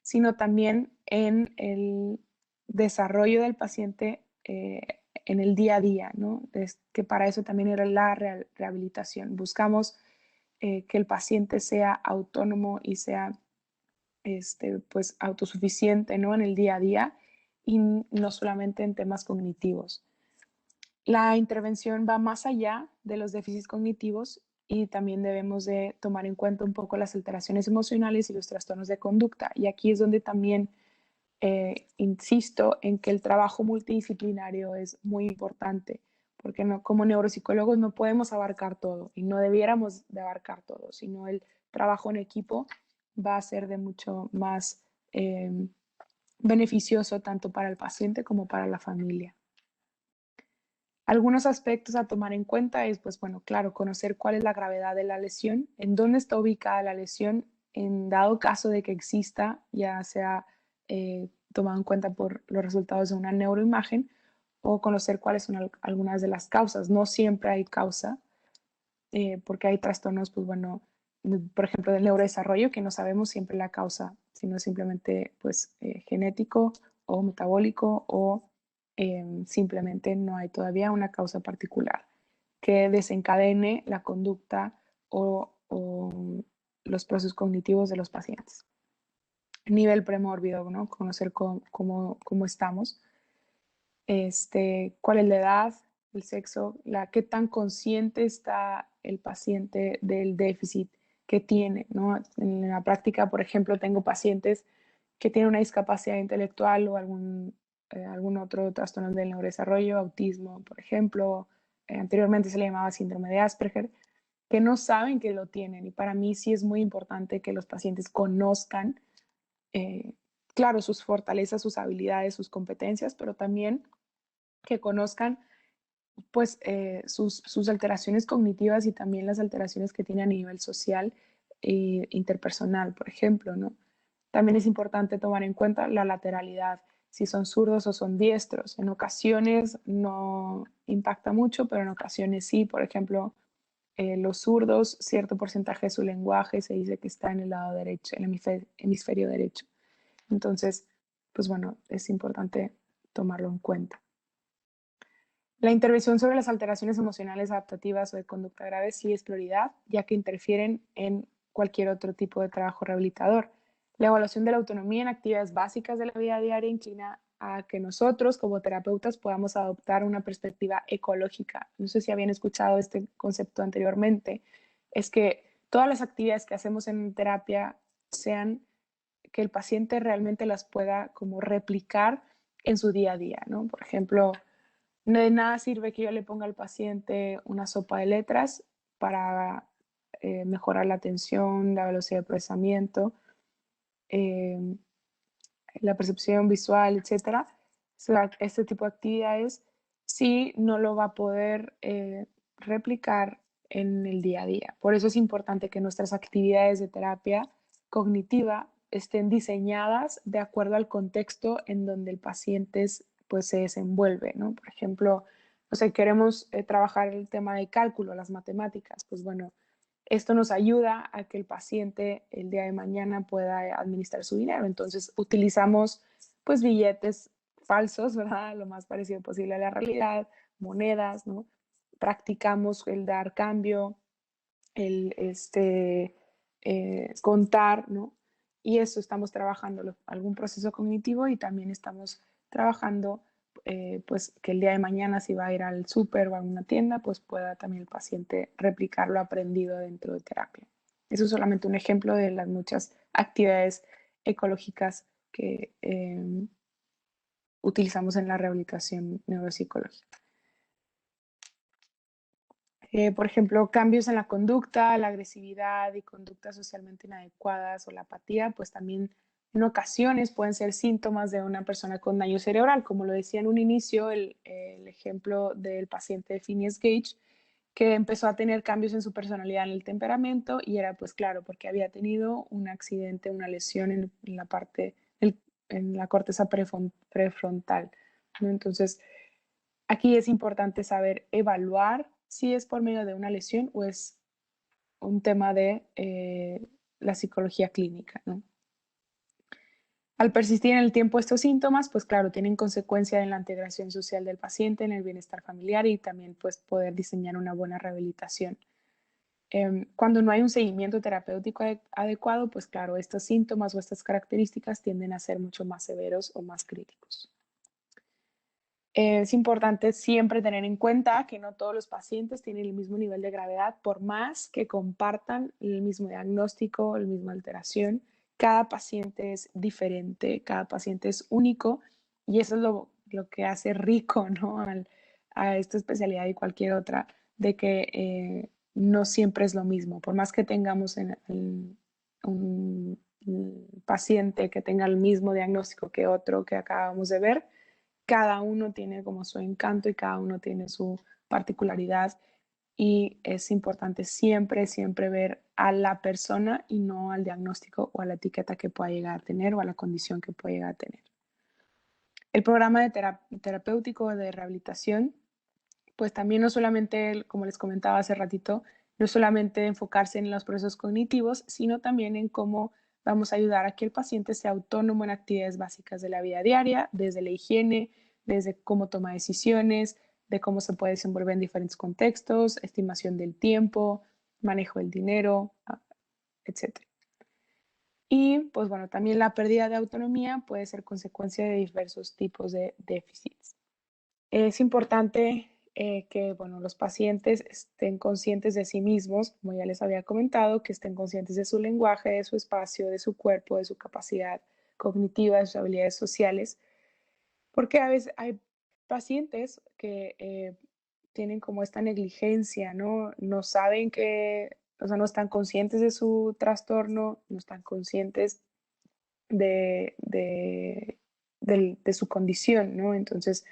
sino también en el desarrollo del paciente en el día a día, ¿no? Que para eso también era la rehabilitación. Buscamos que el paciente sea autónomo y sea pues autosuficiente, ¿no? En el día a día y no solamente en temas cognitivos. La intervención va más allá de los déficits cognitivos y también debemos de tomar en cuenta un poco las alteraciones emocionales y los trastornos de conducta. Y aquí es donde también insisto en que el trabajo multidisciplinario es muy importante, porque no, como neuropsicólogos no podemos abarcar todo y no debiéramos de abarcar todo, sino el trabajo en equipo va a ser de mucho más eh, beneficioso tanto para el paciente como para la familia. Algunos aspectos a tomar en cuenta es, pues bueno, claro, conocer cuál es la gravedad de la lesión, en dónde está ubicada la lesión, en dado caso de que exista, ya sea tomado en cuenta por los resultados de una neuroimagen, o conocer cuáles son algunas de las causas. No siempre hay causa, porque hay trastornos, pues bueno, por ejemplo, del neurodesarrollo, que no sabemos siempre la causa, sino simplemente pues genético o metabólico o simplemente no hay todavía una causa particular que desencadene la conducta o los procesos cognitivos de los pacientes. Nivel premórbido, ¿no? Conocer cómo estamos, cuál es la edad, el sexo, qué tan consciente está el paciente del déficit que tiene, ¿no? En la práctica, por ejemplo, tengo pacientes que tienen una discapacidad intelectual o algún otro trastorno del neurodesarrollo, autismo, por ejemplo, anteriormente se le llamaba síndrome de Asperger, que no saben que lo tienen. Y para mí sí es muy importante que los pacientes conozcan, eh, claro, sus fortalezas, sus habilidades, sus competencias, pero también que conozcan pues sus alteraciones cognitivas y también las alteraciones que tiene a nivel social e interpersonal, por ejemplo, ¿no? También es importante tomar en cuenta la lateralidad, si son zurdos o son diestros. En ocasiones no impacta mucho, pero en ocasiones sí. Por ejemplo, los zurdos, cierto porcentaje de su lenguaje se dice que está en el lado derecho, el hemisferio derecho. Entonces, pues bueno, es importante tomarlo en cuenta. La intervención sobre las alteraciones emocionales adaptativas o de conducta grave sí es prioridad, ya que interfieren en cualquier otro tipo de trabajo rehabilitador. La evaluación de la autonomía en actividades básicas de la vida diaria inclina a que nosotros, como terapeutas, podamos adoptar una perspectiva ecológica. No sé si habían escuchado este concepto anteriormente. Es que todas las actividades que hacemos en terapia sean que el paciente realmente las pueda como replicar en su día a día, ¿no? Por ejemplo, no de nada sirve que yo le ponga al paciente una sopa de letras para mejorar la atención, la velocidad de procesamiento, eh, la percepción visual, etcétera. O sea, este tipo de actividades sí no lo va a poder replicar en el día a día. Por eso es importante que nuestras actividades de terapia cognitiva estén diseñadas de acuerdo al contexto en donde el paciente pues, se desenvuelve, ¿no? Por ejemplo, o sea, queremos trabajar el tema de cálculo, las matemáticas, pues bueno, esto nos ayuda a que el paciente el día de mañana pueda administrar su dinero. Entonces utilizamos pues billetes falsos, ¿verdad? Lo más parecido posible a la realidad, monedas, ¿no? Practicamos el dar cambio, el contar, ¿no? Y eso estamos trabajando algún proceso cognitivo y también estamos trabajando pues que el día de mañana si va a ir al súper o a una tienda, pues pueda también el paciente replicar lo aprendido dentro de terapia. Eso es solamente un ejemplo de las muchas actividades ecológicas que utilizamos en la rehabilitación neuropsicológica. Por ejemplo, cambios en la conducta, la agresividad y conductas socialmente inadecuadas o la apatía, pues también en ocasiones pueden ser síntomas de una persona con daño cerebral, como lo decía en un inicio el ejemplo del paciente de Phineas Gage, que empezó a tener cambios en su personalidad, en el temperamento, y era pues claro, porque había tenido un accidente, una lesión en la parte, en la corteza prefrontal, ¿no? Entonces, aquí es importante saber evaluar si es por medio de una lesión o es un tema de la psicología clínica, ¿no? Al persistir en el tiempo estos síntomas, pues claro, tienen consecuencia en la integración social del paciente, en el bienestar familiar y también pues poder diseñar una buena rehabilitación. Cuando no hay un seguimiento terapéutico adecuado, pues claro, estos síntomas o estas características tienden a ser mucho más severos o más críticos. Es importante siempre tener en cuenta que no todos los pacientes tienen el mismo nivel de gravedad, por más que compartan el mismo diagnóstico, la misma alteración. Cada paciente es diferente, cada paciente es único y eso es lo que hace rico, ¿no? A esta especialidad y cualquier otra, de que no siempre es lo mismo. Por más que tengamos un paciente que tenga el mismo diagnóstico que otro que acabamos de ver, cada uno tiene como su encanto y cada uno tiene su particularidad y es importante siempre, siempre ver a la persona y no al diagnóstico o a la etiqueta que pueda llegar a tener o a la condición que pueda llegar a tener. El programa de terapéutico de rehabilitación, pues también no solamente, como les comentaba hace ratito, no solamente enfocarse en los procesos cognitivos, sino también en cómo vamos a ayudar a que el paciente sea autónomo en actividades básicas de la vida diaria, desde la higiene, desde cómo toma decisiones, de cómo se puede desenvolver en diferentes contextos, estimación del tiempo, manejo del dinero, etcétera. Y pues bueno, también la pérdida de autonomía puede ser consecuencia de diversos tipos de déficits. Es importante que, bueno, los pacientes estén conscientes de sí mismos, como ya les había comentado, que estén conscientes de su lenguaje, de su espacio, de su cuerpo, de su capacidad cognitiva, de sus habilidades sociales, porque a veces hay pacientes que tienen como esta negligencia, ¿no? No saben que, o sea, no están conscientes de su trastorno, no están conscientes de, de, de su condición, ¿no? Entonces,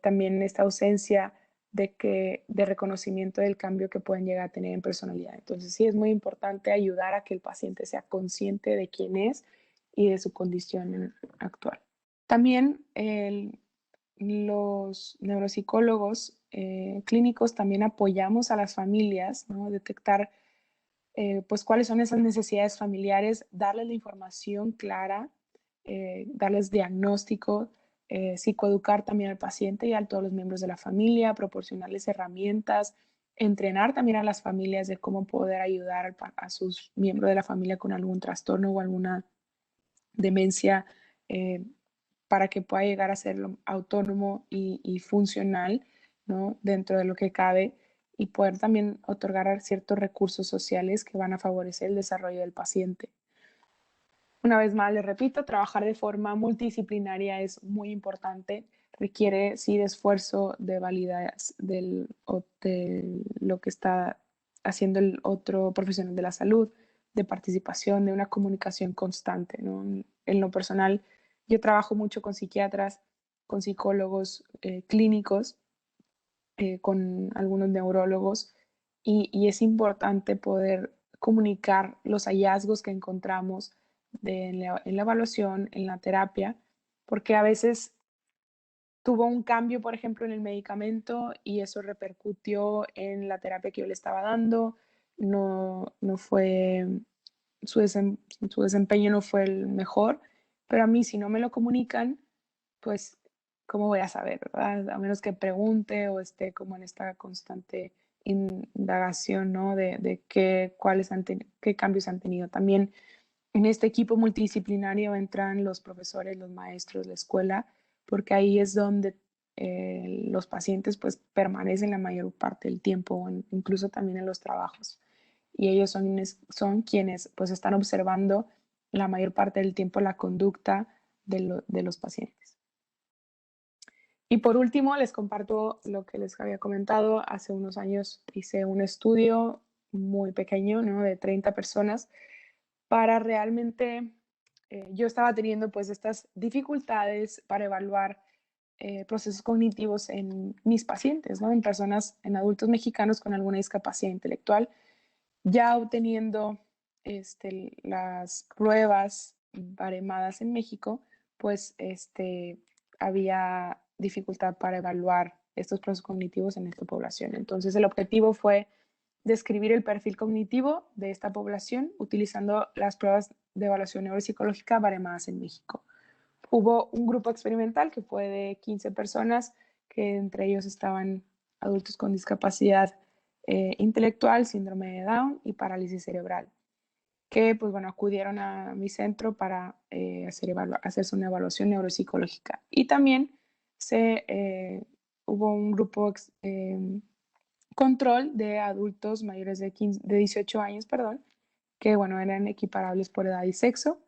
también esta ausencia de reconocimiento del cambio que pueden llegar a tener en personalidad. Entonces, sí es muy importante ayudar a que el paciente sea consciente de quién es y de su condición actual. También los neuropsicólogos clínicos también apoyamos a las familias, ¿no? Detectar pues cuáles son esas necesidades familiares, darles la información clara, darles diagnóstico, psicoeducar también al paciente y a todos los miembros de la familia, proporcionarles herramientas, entrenar también a las familias de cómo poder ayudar a sus miembros de la familia con algún trastorno o alguna demencia eh, para que pueda llegar a ser autónomo y funcional, ¿no? Dentro de lo que cabe y poder también otorgar ciertos recursos sociales que van a favorecer el desarrollo del paciente. Una vez más, les repito, trabajar de forma multidisciplinaria es muy importante, requiere sí de esfuerzo, de validez de lo que está haciendo el otro profesional de la salud, de participación, de una comunicación constante, ¿no? En lo personal, yo trabajo mucho con psiquiatras, con psicólogos clínicos, con algunos neurólogos y es importante poder comunicar los hallazgos que encontramos en la evaluación, en la terapia, porque a veces tuvo un cambio, por ejemplo, en el medicamento y eso repercutió en la terapia que yo le estaba dando, no fue, su desempeño no fue el mejor, pero a mí si no me lo comunican, pues, ¿cómo voy a saber, verdad? A menos que pregunte o esté como en esta constante indagación, ¿no? De qué cambios han tenido. También en este equipo multidisciplinario entran los profesores, los maestros, la escuela, porque ahí es donde los pacientes pues permanecen la mayor parte del tiempo, incluso también en los trabajos. Y ellos son quienes pues están observando la mayor parte del tiempo la conducta de los pacientes. Y por último, les comparto lo que les había comentado. Hace unos años hice un estudio muy pequeño, ¿no? De 30 personas para realmente, yo estaba teniendo pues estas dificultades para evaluar procesos cognitivos en mis pacientes, ¿no? En personas, en adultos mexicanos con alguna discapacidad intelectual, ya obteniendo las pruebas baremadas en México, pues había dificultad para evaluar estos procesos cognitivos en esta población. Entonces el objetivo fue describir el perfil cognitivo de esta población utilizando las pruebas de evaluación neuropsicológica baremadas en México. Hubo un grupo experimental que fue de 15 personas, que entre ellos estaban adultos con discapacidad intelectual, síndrome de Down y parálisis cerebral, que pues bueno, acudieron a mi centro para hacerse una evaluación neuropsicológica. Y también hubo un grupo control de adultos mayores de 18 años, perdón, que bueno, eran equiparables por edad y sexo.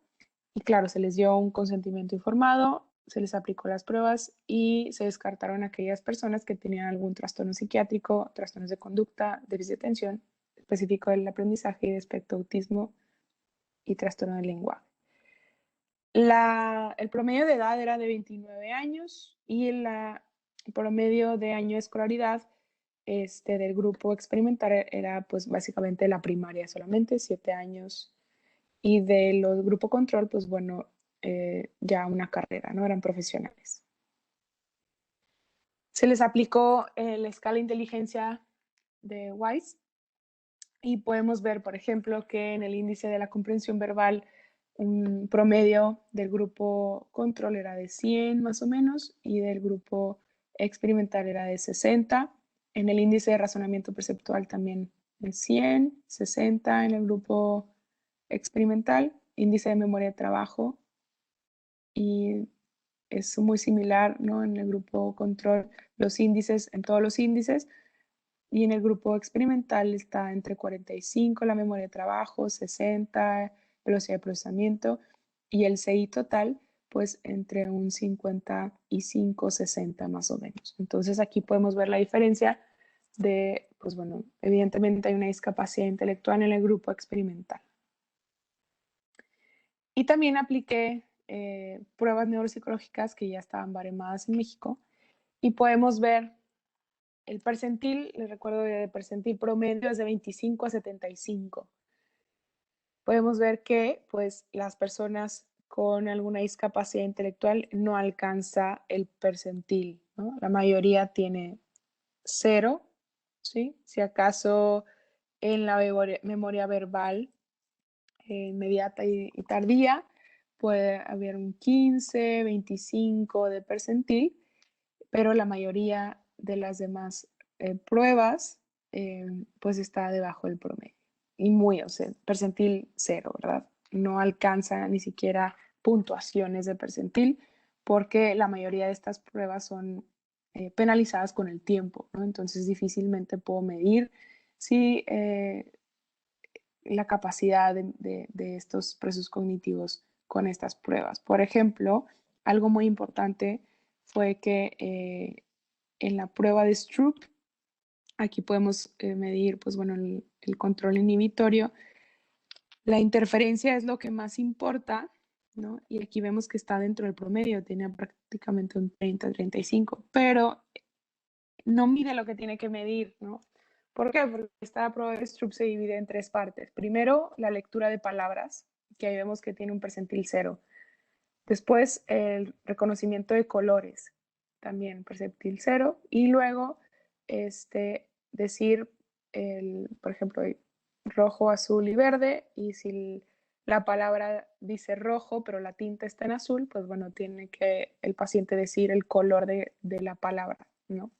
Y claro, se les dio un consentimiento informado, se les aplicó las pruebas y se descartaron aquellas personas que tenían algún trastorno psiquiátrico, trastornos de conducta, déficit de atención, específico del aprendizaje y de espectro autismo y trastorno del lenguaje. El promedio de edad era de 29 años y el promedio de año de escolaridad del grupo experimental era pues básicamente la primaria solamente, 7 años. Y de los grupo control, pues bueno, ya una carrera, ¿no? Eran profesionales. Se les aplicó la escala de inteligencia de WISE y podemos ver, por ejemplo, que en el índice de la comprensión verbal un promedio del grupo control era de 100 más o menos y del grupo experimental era de 60. En el índice de razonamiento perceptual también en 100, 60 en el grupo experimental, índice de memoria de trabajo y es muy similar, ¿no? En el grupo control, los índices, en todos los índices, y en el grupo experimental está entre 45 la memoria de trabajo, 60 velocidad de procesamiento y el CI total, pues entre un 55, 60 más o menos. Entonces aquí podemos ver la diferencia de, pues bueno, evidentemente hay una discapacidad intelectual en el grupo experimental. Y también apliqué pruebas neuropsicológicas que ya estaban baremadas en México y podemos ver el percentil, les recuerdo de percentil promedio es de 25 a 75. Podemos ver que pues las personas con alguna discapacidad intelectual no alcanza el percentil, ¿no? La mayoría tiene 0, ¿sí? Si acaso en la memoria verbal inmediata y tardía puede haber un 15, 25 de percentil, pero la mayoría de las demás pruebas pues está debajo del promedio. Y muy, o sea, percentil 0, ¿verdad? No alcanza ni siquiera puntuaciones de percentil porque la mayoría de estas pruebas son penalizadas con el tiempo, ¿no? Entonces difícilmente puedo medir si la capacidad de estos procesos cognitivos con estas pruebas. Por ejemplo, algo muy importante fue que en la prueba de Stroop, aquí podemos medir pues, bueno, el control inhibitorio. La interferencia es lo que más importa, ¿no? Y aquí vemos que está dentro del promedio, tiene prácticamente un 30-35, pero no mide lo que tiene que medir, ¿no? ¿Por qué? Porque esta prueba de Stroop se divide en 3 partes. Primero, la lectura de palabras, que ahí vemos que tiene un percentil 0. Después, el reconocimiento de colores, también percentil 0. Y luego, decir, por ejemplo, rojo, azul y verde. Y si la palabra dice rojo, pero la tinta está en azul, pues bueno, tiene que el paciente decir el color de la palabra, ¿no?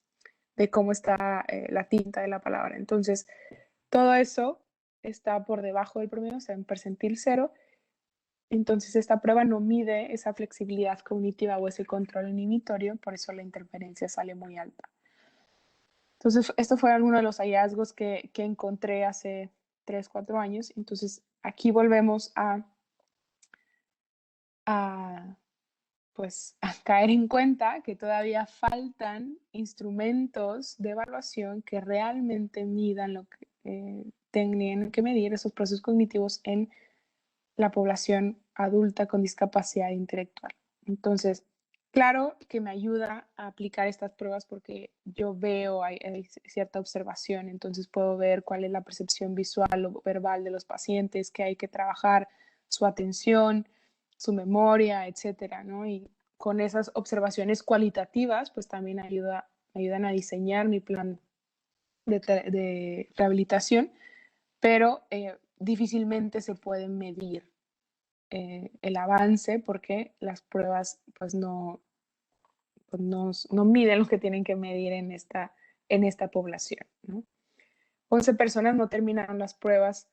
De cómo está la tinta de la palabra. Entonces, todo eso está por debajo del promedio, o sea, en percentil 0. Entonces, esta prueba no mide esa flexibilidad cognitiva o ese control inhibitorio, por eso la interferencia sale muy alta. Entonces, esto fue alguno de los hallazgos que encontré hace 3, 4 años. Entonces, aquí volvemos pues, a caer en cuenta que todavía faltan instrumentos de evaluación que realmente midan lo que tienen que medir esos procesos cognitivos en la población adulta con discapacidad intelectual. Entonces, claro que me ayuda a aplicar estas pruebas porque yo veo, hay cierta observación, entonces puedo ver cuál es la percepción visual o verbal de los pacientes, que hay que trabajar su atención, su memoria, etcétera, ¿no? Y con esas observaciones cualitativas, pues también me ayudan a diseñar mi plan de rehabilitación, pero difícilmente se pueden medir el avance porque las pruebas pues no miden lo que tienen que medir en esta población, ¿no? 11 personas no terminaron las pruebas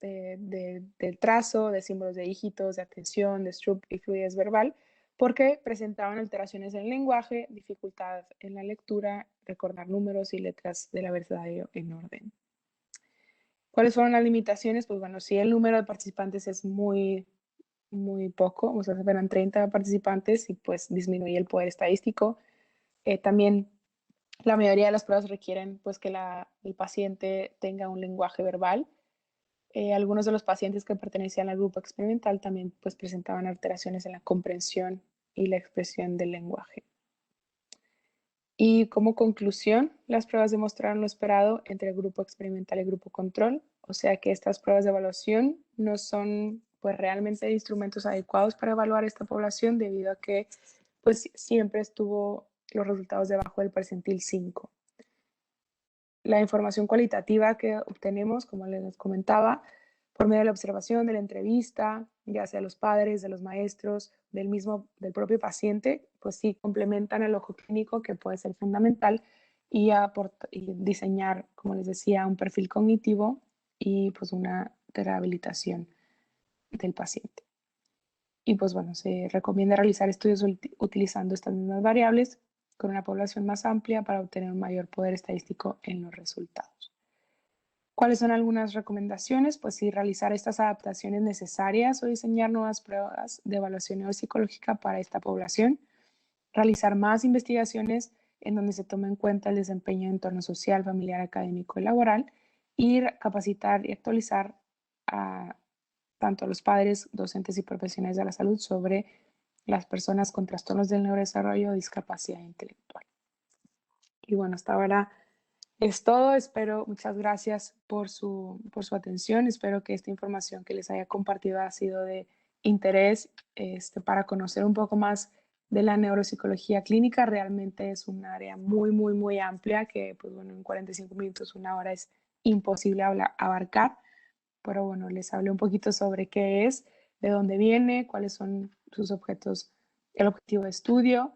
del trazo, de símbolos de dígitos, de atención, de Stroop y fluidez verbal, porque presentaban alteraciones en el lenguaje, dificultad en la lectura, recordar números y letras del abecedario en orden. ¿Cuáles fueron las limitaciones? Pues bueno, si el número de participantes es muy poco, o sea, eran 30 participantes y pues disminuye el poder estadístico. También la mayoría de las pruebas requieren pues que el paciente tenga un lenguaje verbal. Algunos de los pacientes que pertenecían al grupo experimental también pues presentaban alteraciones en la comprensión y la expresión del lenguaje. Y como conclusión, las pruebas demostraron lo esperado entre el grupo experimental y el grupo control, o sea que estas pruebas de evaluación no son pues realmente instrumentos adecuados para evaluar esta población debido a que pues siempre estuvo los resultados debajo del percentil 5. La información cualitativa que obtenemos, como les comentaba, por medio de la observación, de la entrevista, ya sea de los padres, de los maestros, del propio paciente, pues sí complementan al ojo clínico, que puede ser fundamental, y diseñar, como les decía, un perfil cognitivo y pues una rehabilitación del paciente. Y pues bueno, se recomienda realizar estudios utilizando estas mismas variables con una población más amplia para obtener un mayor poder estadístico en los resultados. ¿Cuáles son algunas recomendaciones? Pues sí, realizar estas adaptaciones necesarias o diseñar nuevas pruebas de evaluación neuropsicológica para esta población, realizar más investigaciones en donde se tome en cuenta el desempeño en entorno social, familiar, académico y laboral, y capacitar y actualizar a tanto a los padres, docentes y profesionales de la salud sobre las personas con trastornos del neurodesarrollo o discapacidad intelectual. Y bueno, hasta ahora es todo. Muchas gracias por su atención. Espero que esta información que les haya compartido ha sido de interés para conocer un poco más de la neuropsicología clínica. Realmente es un área muy amplia que, pues bueno, en 45 minutos, una hora es imposible abarcar. Pero bueno, les hablé un poquito sobre qué es, de dónde viene, cuáles son sus objetos, el objetivo de estudio,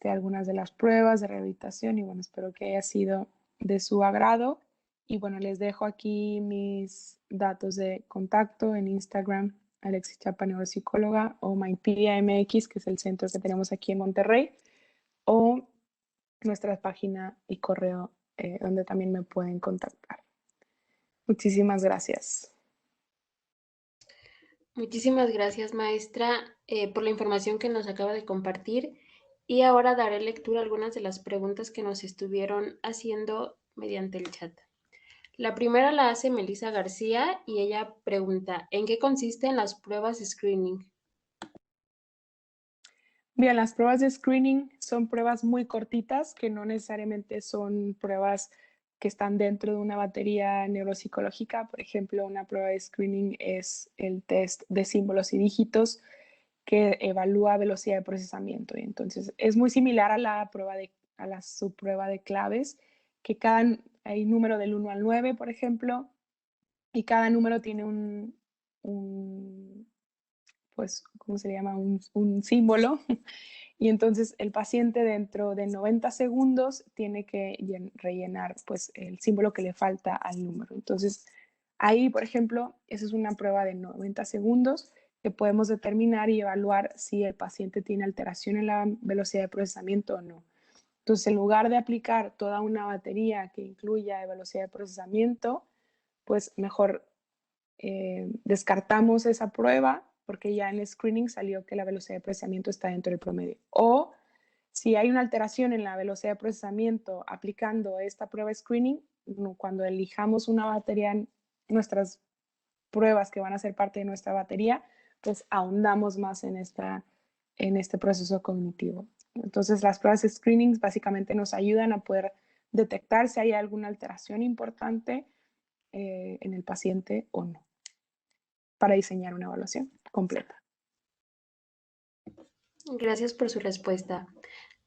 algunas de las pruebas de rehabilitación y bueno, espero que haya sido de su agrado. Y bueno, les dejo aquí mis datos de contacto en Instagram, Alexis Chapa, neuropsicóloga, o Mindpedia MX, que es el centro que tenemos aquí en Monterrey, o nuestra página y correo donde también me pueden contactar. Muchísimas gracias. Muchísimas gracias, maestra, por la información que nos acaba de compartir. Y ahora daré lectura a algunas de las preguntas que nos estuvieron haciendo mediante el chat. La primera la hace Melissa García y ella pregunta, ¿en qué consisten las pruebas de screening? Bien, las pruebas de screening son pruebas muy cortitas que no necesariamente son pruebas que están dentro de una batería neuropsicológica. Por ejemplo, una prueba de screening es el test de símbolos y dígitos que evalúa velocidad de procesamiento. Y entonces es muy similar a la subprueba de claves, que hay número del 1 al 9, por ejemplo, y cada número tiene pues, ¿cómo se llama? Un símbolo. Y entonces el paciente dentro de 90 segundos tiene que rellenar pues, el símbolo que le falta al número. Entonces, ahí, por ejemplo, esa es una prueba de 90 segundos que podemos determinar y evaluar si el paciente tiene alteración en la velocidad de procesamiento o no. Entonces, en lugar de aplicar toda una batería que incluya velocidad de procesamiento, pues mejor descartamos esa prueba porque ya en el screening salió que la velocidad de procesamiento está dentro del promedio. O si hay una alteración en la velocidad de procesamiento aplicando esta prueba de screening, cuando elijamos una batería, nuestras pruebas que van a ser parte de nuestra batería, pues ahondamos más en este proceso cognitivo. Entonces, las pruebas de screening básicamente nos ayudan a poder detectar si hay alguna alteración importante en el paciente o no, para diseñar una evaluación completa. Gracias por su respuesta.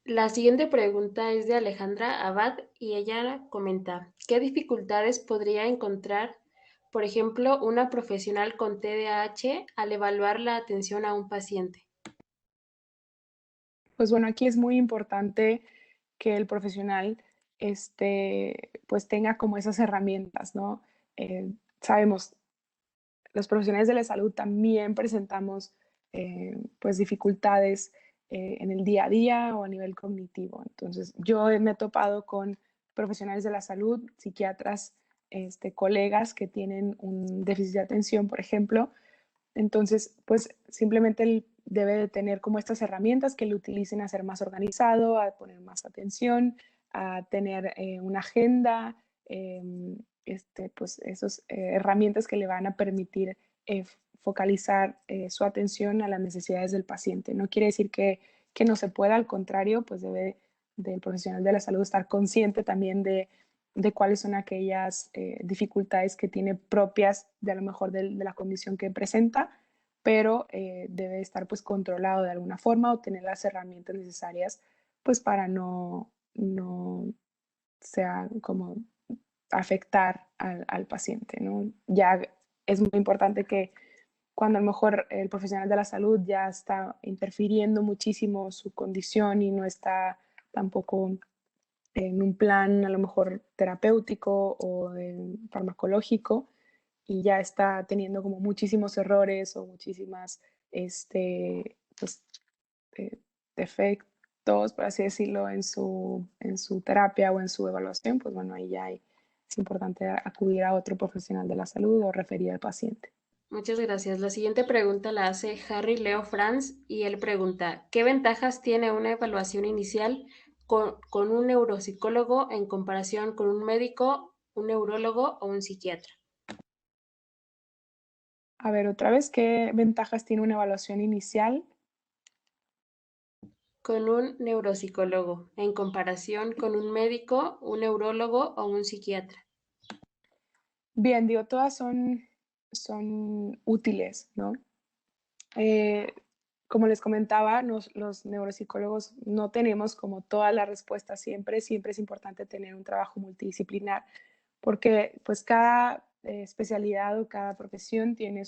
La siguiente pregunta es de Alejandra Abad y ella comenta, ¿qué dificultades podría encontrar, por ejemplo, una profesional con TDAH al evaluar la atención a un paciente? Pues bueno, aquí es muy importante que el profesional pues tenga como esas herramientas, ¿no? Sabemos, los profesionales de la salud también presentamos pues dificultades en el día a día o a nivel cognitivo. Entonces, yo me he topado con profesionales de la salud, psiquiatras, colegas que tienen un déficit de atención, por ejemplo. Entonces, pues simplemente él debe de tener como estas herramientas que le utilicen a ser más organizado, a poner más atención, a tener una agenda, pues esas herramientas que le van a permitir focalizar su atención a las necesidades del paciente. No quiere decir que no se pueda, al contrario, pues debe del profesional de la salud estar consciente también de cuáles son aquellas dificultades que tiene propias de a lo mejor de la condición que presenta, pero debe estar pues controlado de alguna forma o tener las herramientas necesarias pues para no sea como afectar al paciente, ¿no? Ya es muy importante que cuando a lo mejor el profesional de la salud ya está interfiriendo muchísimo su condición y no está tampoco en un plan a lo mejor terapéutico o farmacológico y ya está teniendo como muchísimos errores o muchísimas pues, eh, defectos, por así decirlo, en su terapia o en su evaluación, pues bueno, ahí ya es importante acudir a otro profesional de la salud o referir al paciente. Muchas gracias. La siguiente pregunta la hace Harry Leo Franz y él pregunta, ¿qué ventajas tiene una evaluación inicial con un neuropsicólogo en comparación con un médico, un neurólogo o un psiquiatra? A ver, otra vez, ¿qué ventajas tiene una evaluación inicial? Con un neuropsicólogo en comparación con un médico, un neurólogo o un psiquiatra. Bien, digo, todas son útiles, ¿no? Eh, como les comentaba, los neuropsicólogos no tenemos como toda la respuesta siempre, siempre es importante tener un trabajo multidisciplinar, porque pues cada especialidad o cada profesión tiene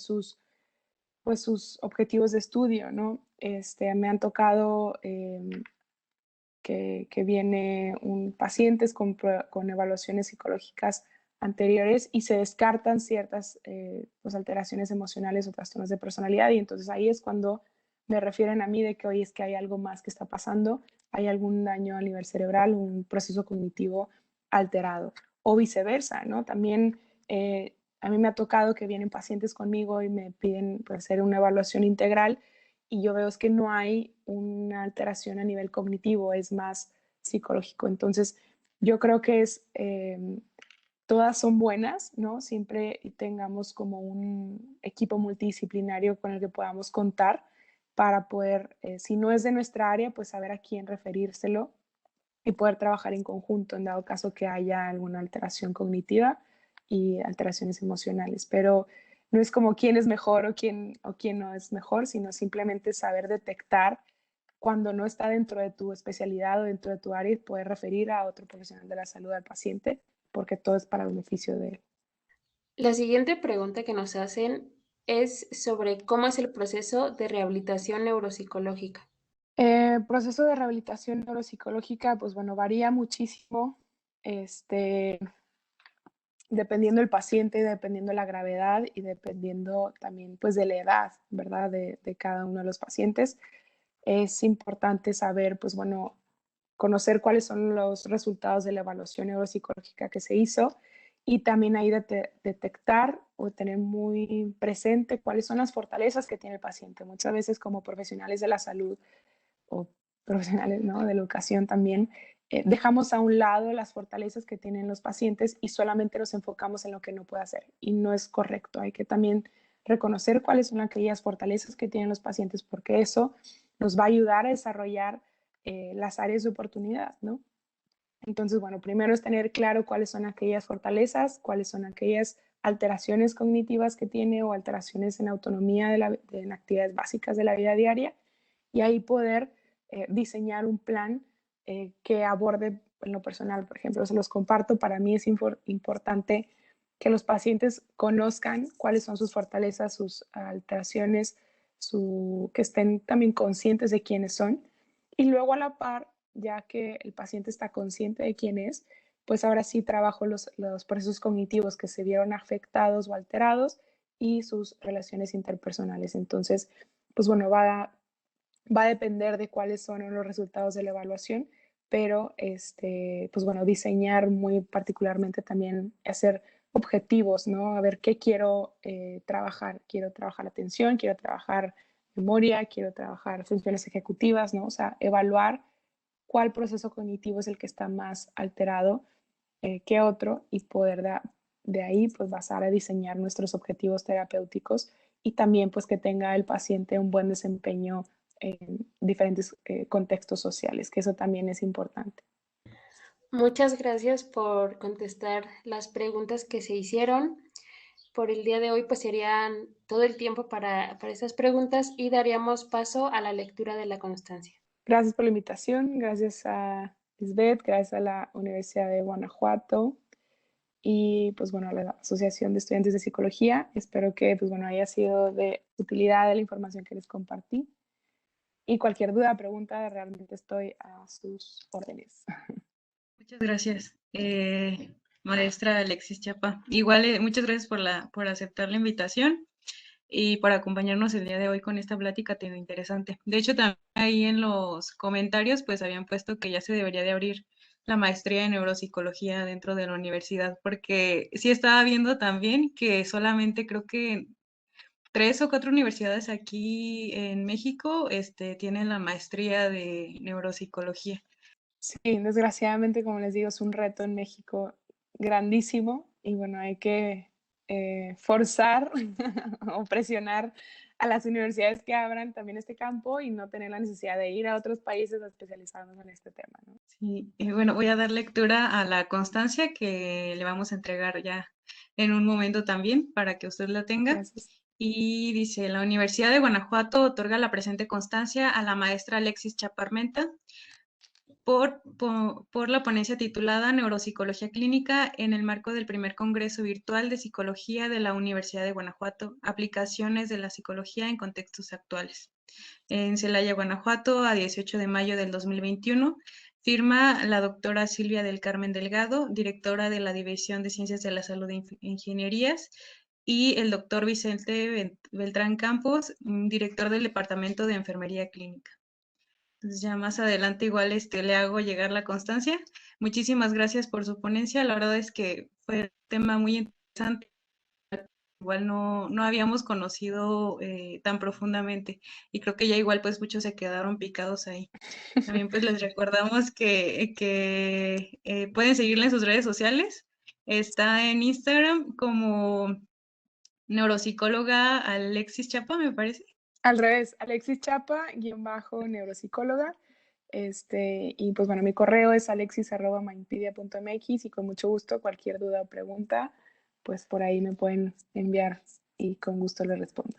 pues, sus objetivos de estudio, ¿no? Me han tocado que viene pacientes con evaluaciones psicológicas anteriores y se descartan ciertas pues, alteraciones emocionales o trastornos de personalidad y entonces ahí es cuando me refieren a mí de que hoy es que hay algo más que está pasando, hay algún daño a nivel cerebral, un proceso cognitivo alterado o viceversa, ¿no? También a mí me ha tocado que vienen pacientes conmigo y me piden pues, hacer una evaluación integral y yo veo es que no hay una alteración a nivel cognitivo, es más psicológico. Entonces, yo creo que todas son buenas, ¿no? Siempre tengamos como un equipo multidisciplinario con el que podamos contar para poder, si no es de nuestra área, pues saber a quién referírselo y poder trabajar en conjunto en dado caso que haya alguna alteración cognitiva y alteraciones emocionales. Pero no es como quién es mejor o quién no es mejor, sino simplemente saber detectar cuando no está dentro de tu especialidad o dentro de tu área y poder referir a otro profesional de la salud al paciente, porque todo es para beneficio de él. La siguiente pregunta que nos hacen es sobre cómo es el proceso de rehabilitación neuropsicológica. Proceso de rehabilitación neuropsicológica, pues bueno, varía muchísimo. Este, Dependiendo del paciente, dependiendo de la gravedad y dependiendo también pues de la edad, ¿verdad? De cada uno de los pacientes. Es importante saber, pues bueno, conocer cuáles son los resultados de la evaluación neuropsicológica que se hizo y también ahí detectar o tener muy presente cuáles son las fortalezas que tiene el paciente. Muchas veces como profesionales de la salud o profesionales, ¿no? De la educación también, dejamos a un lado las fortalezas que tienen los pacientes y solamente nos enfocamos en lo que no puede hacer. Y no es correcto. Hay que también reconocer cuáles son aquellas fortalezas que tienen los pacientes, porque eso nos va a ayudar a desarrollar las áreas de oportunidad, ¿no? Entonces, bueno, primero es tener claro cuáles son aquellas fortalezas, cuáles son aquellas alteraciones cognitivas que tiene o alteraciones en autonomía en actividades básicas de la vida diaria y ahí poder diseñar un plan que aborde en lo personal. Por ejemplo, se los comparto, para mí es importante que los pacientes conozcan cuáles son sus fortalezas, sus alteraciones, que estén también conscientes de quiénes son. Y luego a la par, ya que el paciente está consciente de quién es, pues ahora sí trabajo los procesos cognitivos que se vieron afectados o alterados y sus relaciones interpersonales. Entonces, pues bueno, va va a depender de cuáles son los resultados de la evaluación, pero pues bueno, diseñar muy particularmente también, hacer objetivos, ¿no? A ver qué quiero trabajar. Quiero trabajar atención, quiero trabajar memoria, quiero trabajar funciones ejecutivas, ¿no? O sea, evaluar cuál proceso cognitivo es el que está más alterado que otro y poder de ahí pues basar a diseñar nuestros objetivos terapéuticos y también pues que tenga el paciente un buen desempeño en diferentes contextos sociales, que eso también es importante. Muchas gracias por contestar las preguntas que se hicieron. Por el día de hoy, pues serían todo el tiempo para esas preguntas y daríamos paso a la lectura de la constancia. Gracias por la invitación, gracias a Lisbeth, gracias a la Universidad de Guanajuato y pues bueno, a la Asociación de Estudiantes de Psicología. Espero que pues bueno, haya sido de utilidad la información que les compartí. Y cualquier duda, pregunta, realmente estoy a sus órdenes. Muchas gracias, maestra Alexis Chapa. Igual, muchas gracias por aceptar la invitación y por acompañarnos el día de hoy con esta plática tan interesante. De hecho, también ahí en los comentarios, pues habían puesto que ya se debería de abrir la maestría en neuropsicología dentro de la universidad, porque sí estaba viendo también que solamente creo que 3 o 4 universidades aquí en México tienen la maestría de neuropsicología. Sí, desgraciadamente, como les digo, es un reto en México grandísimo y bueno, hay que forzar o presionar a las universidades que abran también este campo y no tener la necesidad de ir a otros países a especializarnos en este tema, ¿no? Sí, y bueno, voy a dar lectura a la constancia que le vamos a entregar ya en un momento también para que usted la tenga. Gracias. Y dice, la Universidad de Guanajuato otorga la presente constancia a la maestra Alexis Chaparmenta por la ponencia titulada Neuropsicología Clínica en el marco del primer Congreso Virtual de Psicología de la Universidad de Guanajuato, aplicaciones de la psicología en contextos actuales. En Celaya, Guanajuato, a 18 de mayo del 2021, firma la doctora Silvia del Carmen Delgado, directora de la División de Ciencias de la Salud e Ingenierías, y el doctor Vicente Beltrán Campos, director del Departamento de Enfermería Clínica. Entonces ya más adelante igual le hago llegar la constancia. Muchísimas gracias por su ponencia. La verdad es que fue un tema muy interesante. Igual no habíamos conocido tan profundamente y creo que ya igual pues muchos se quedaron picados ahí. También pues les recordamos que pueden seguirla en sus redes sociales. Está en Instagram como neuropsicóloga Alexis Chapa, me parece. Al revés, Alexis Chapa, _neuropsicóloga. Y pues bueno, mi correo es alexis@mindpedia.mx y con mucho gusto, cualquier duda o pregunta, pues por ahí me pueden enviar y con gusto les respondo.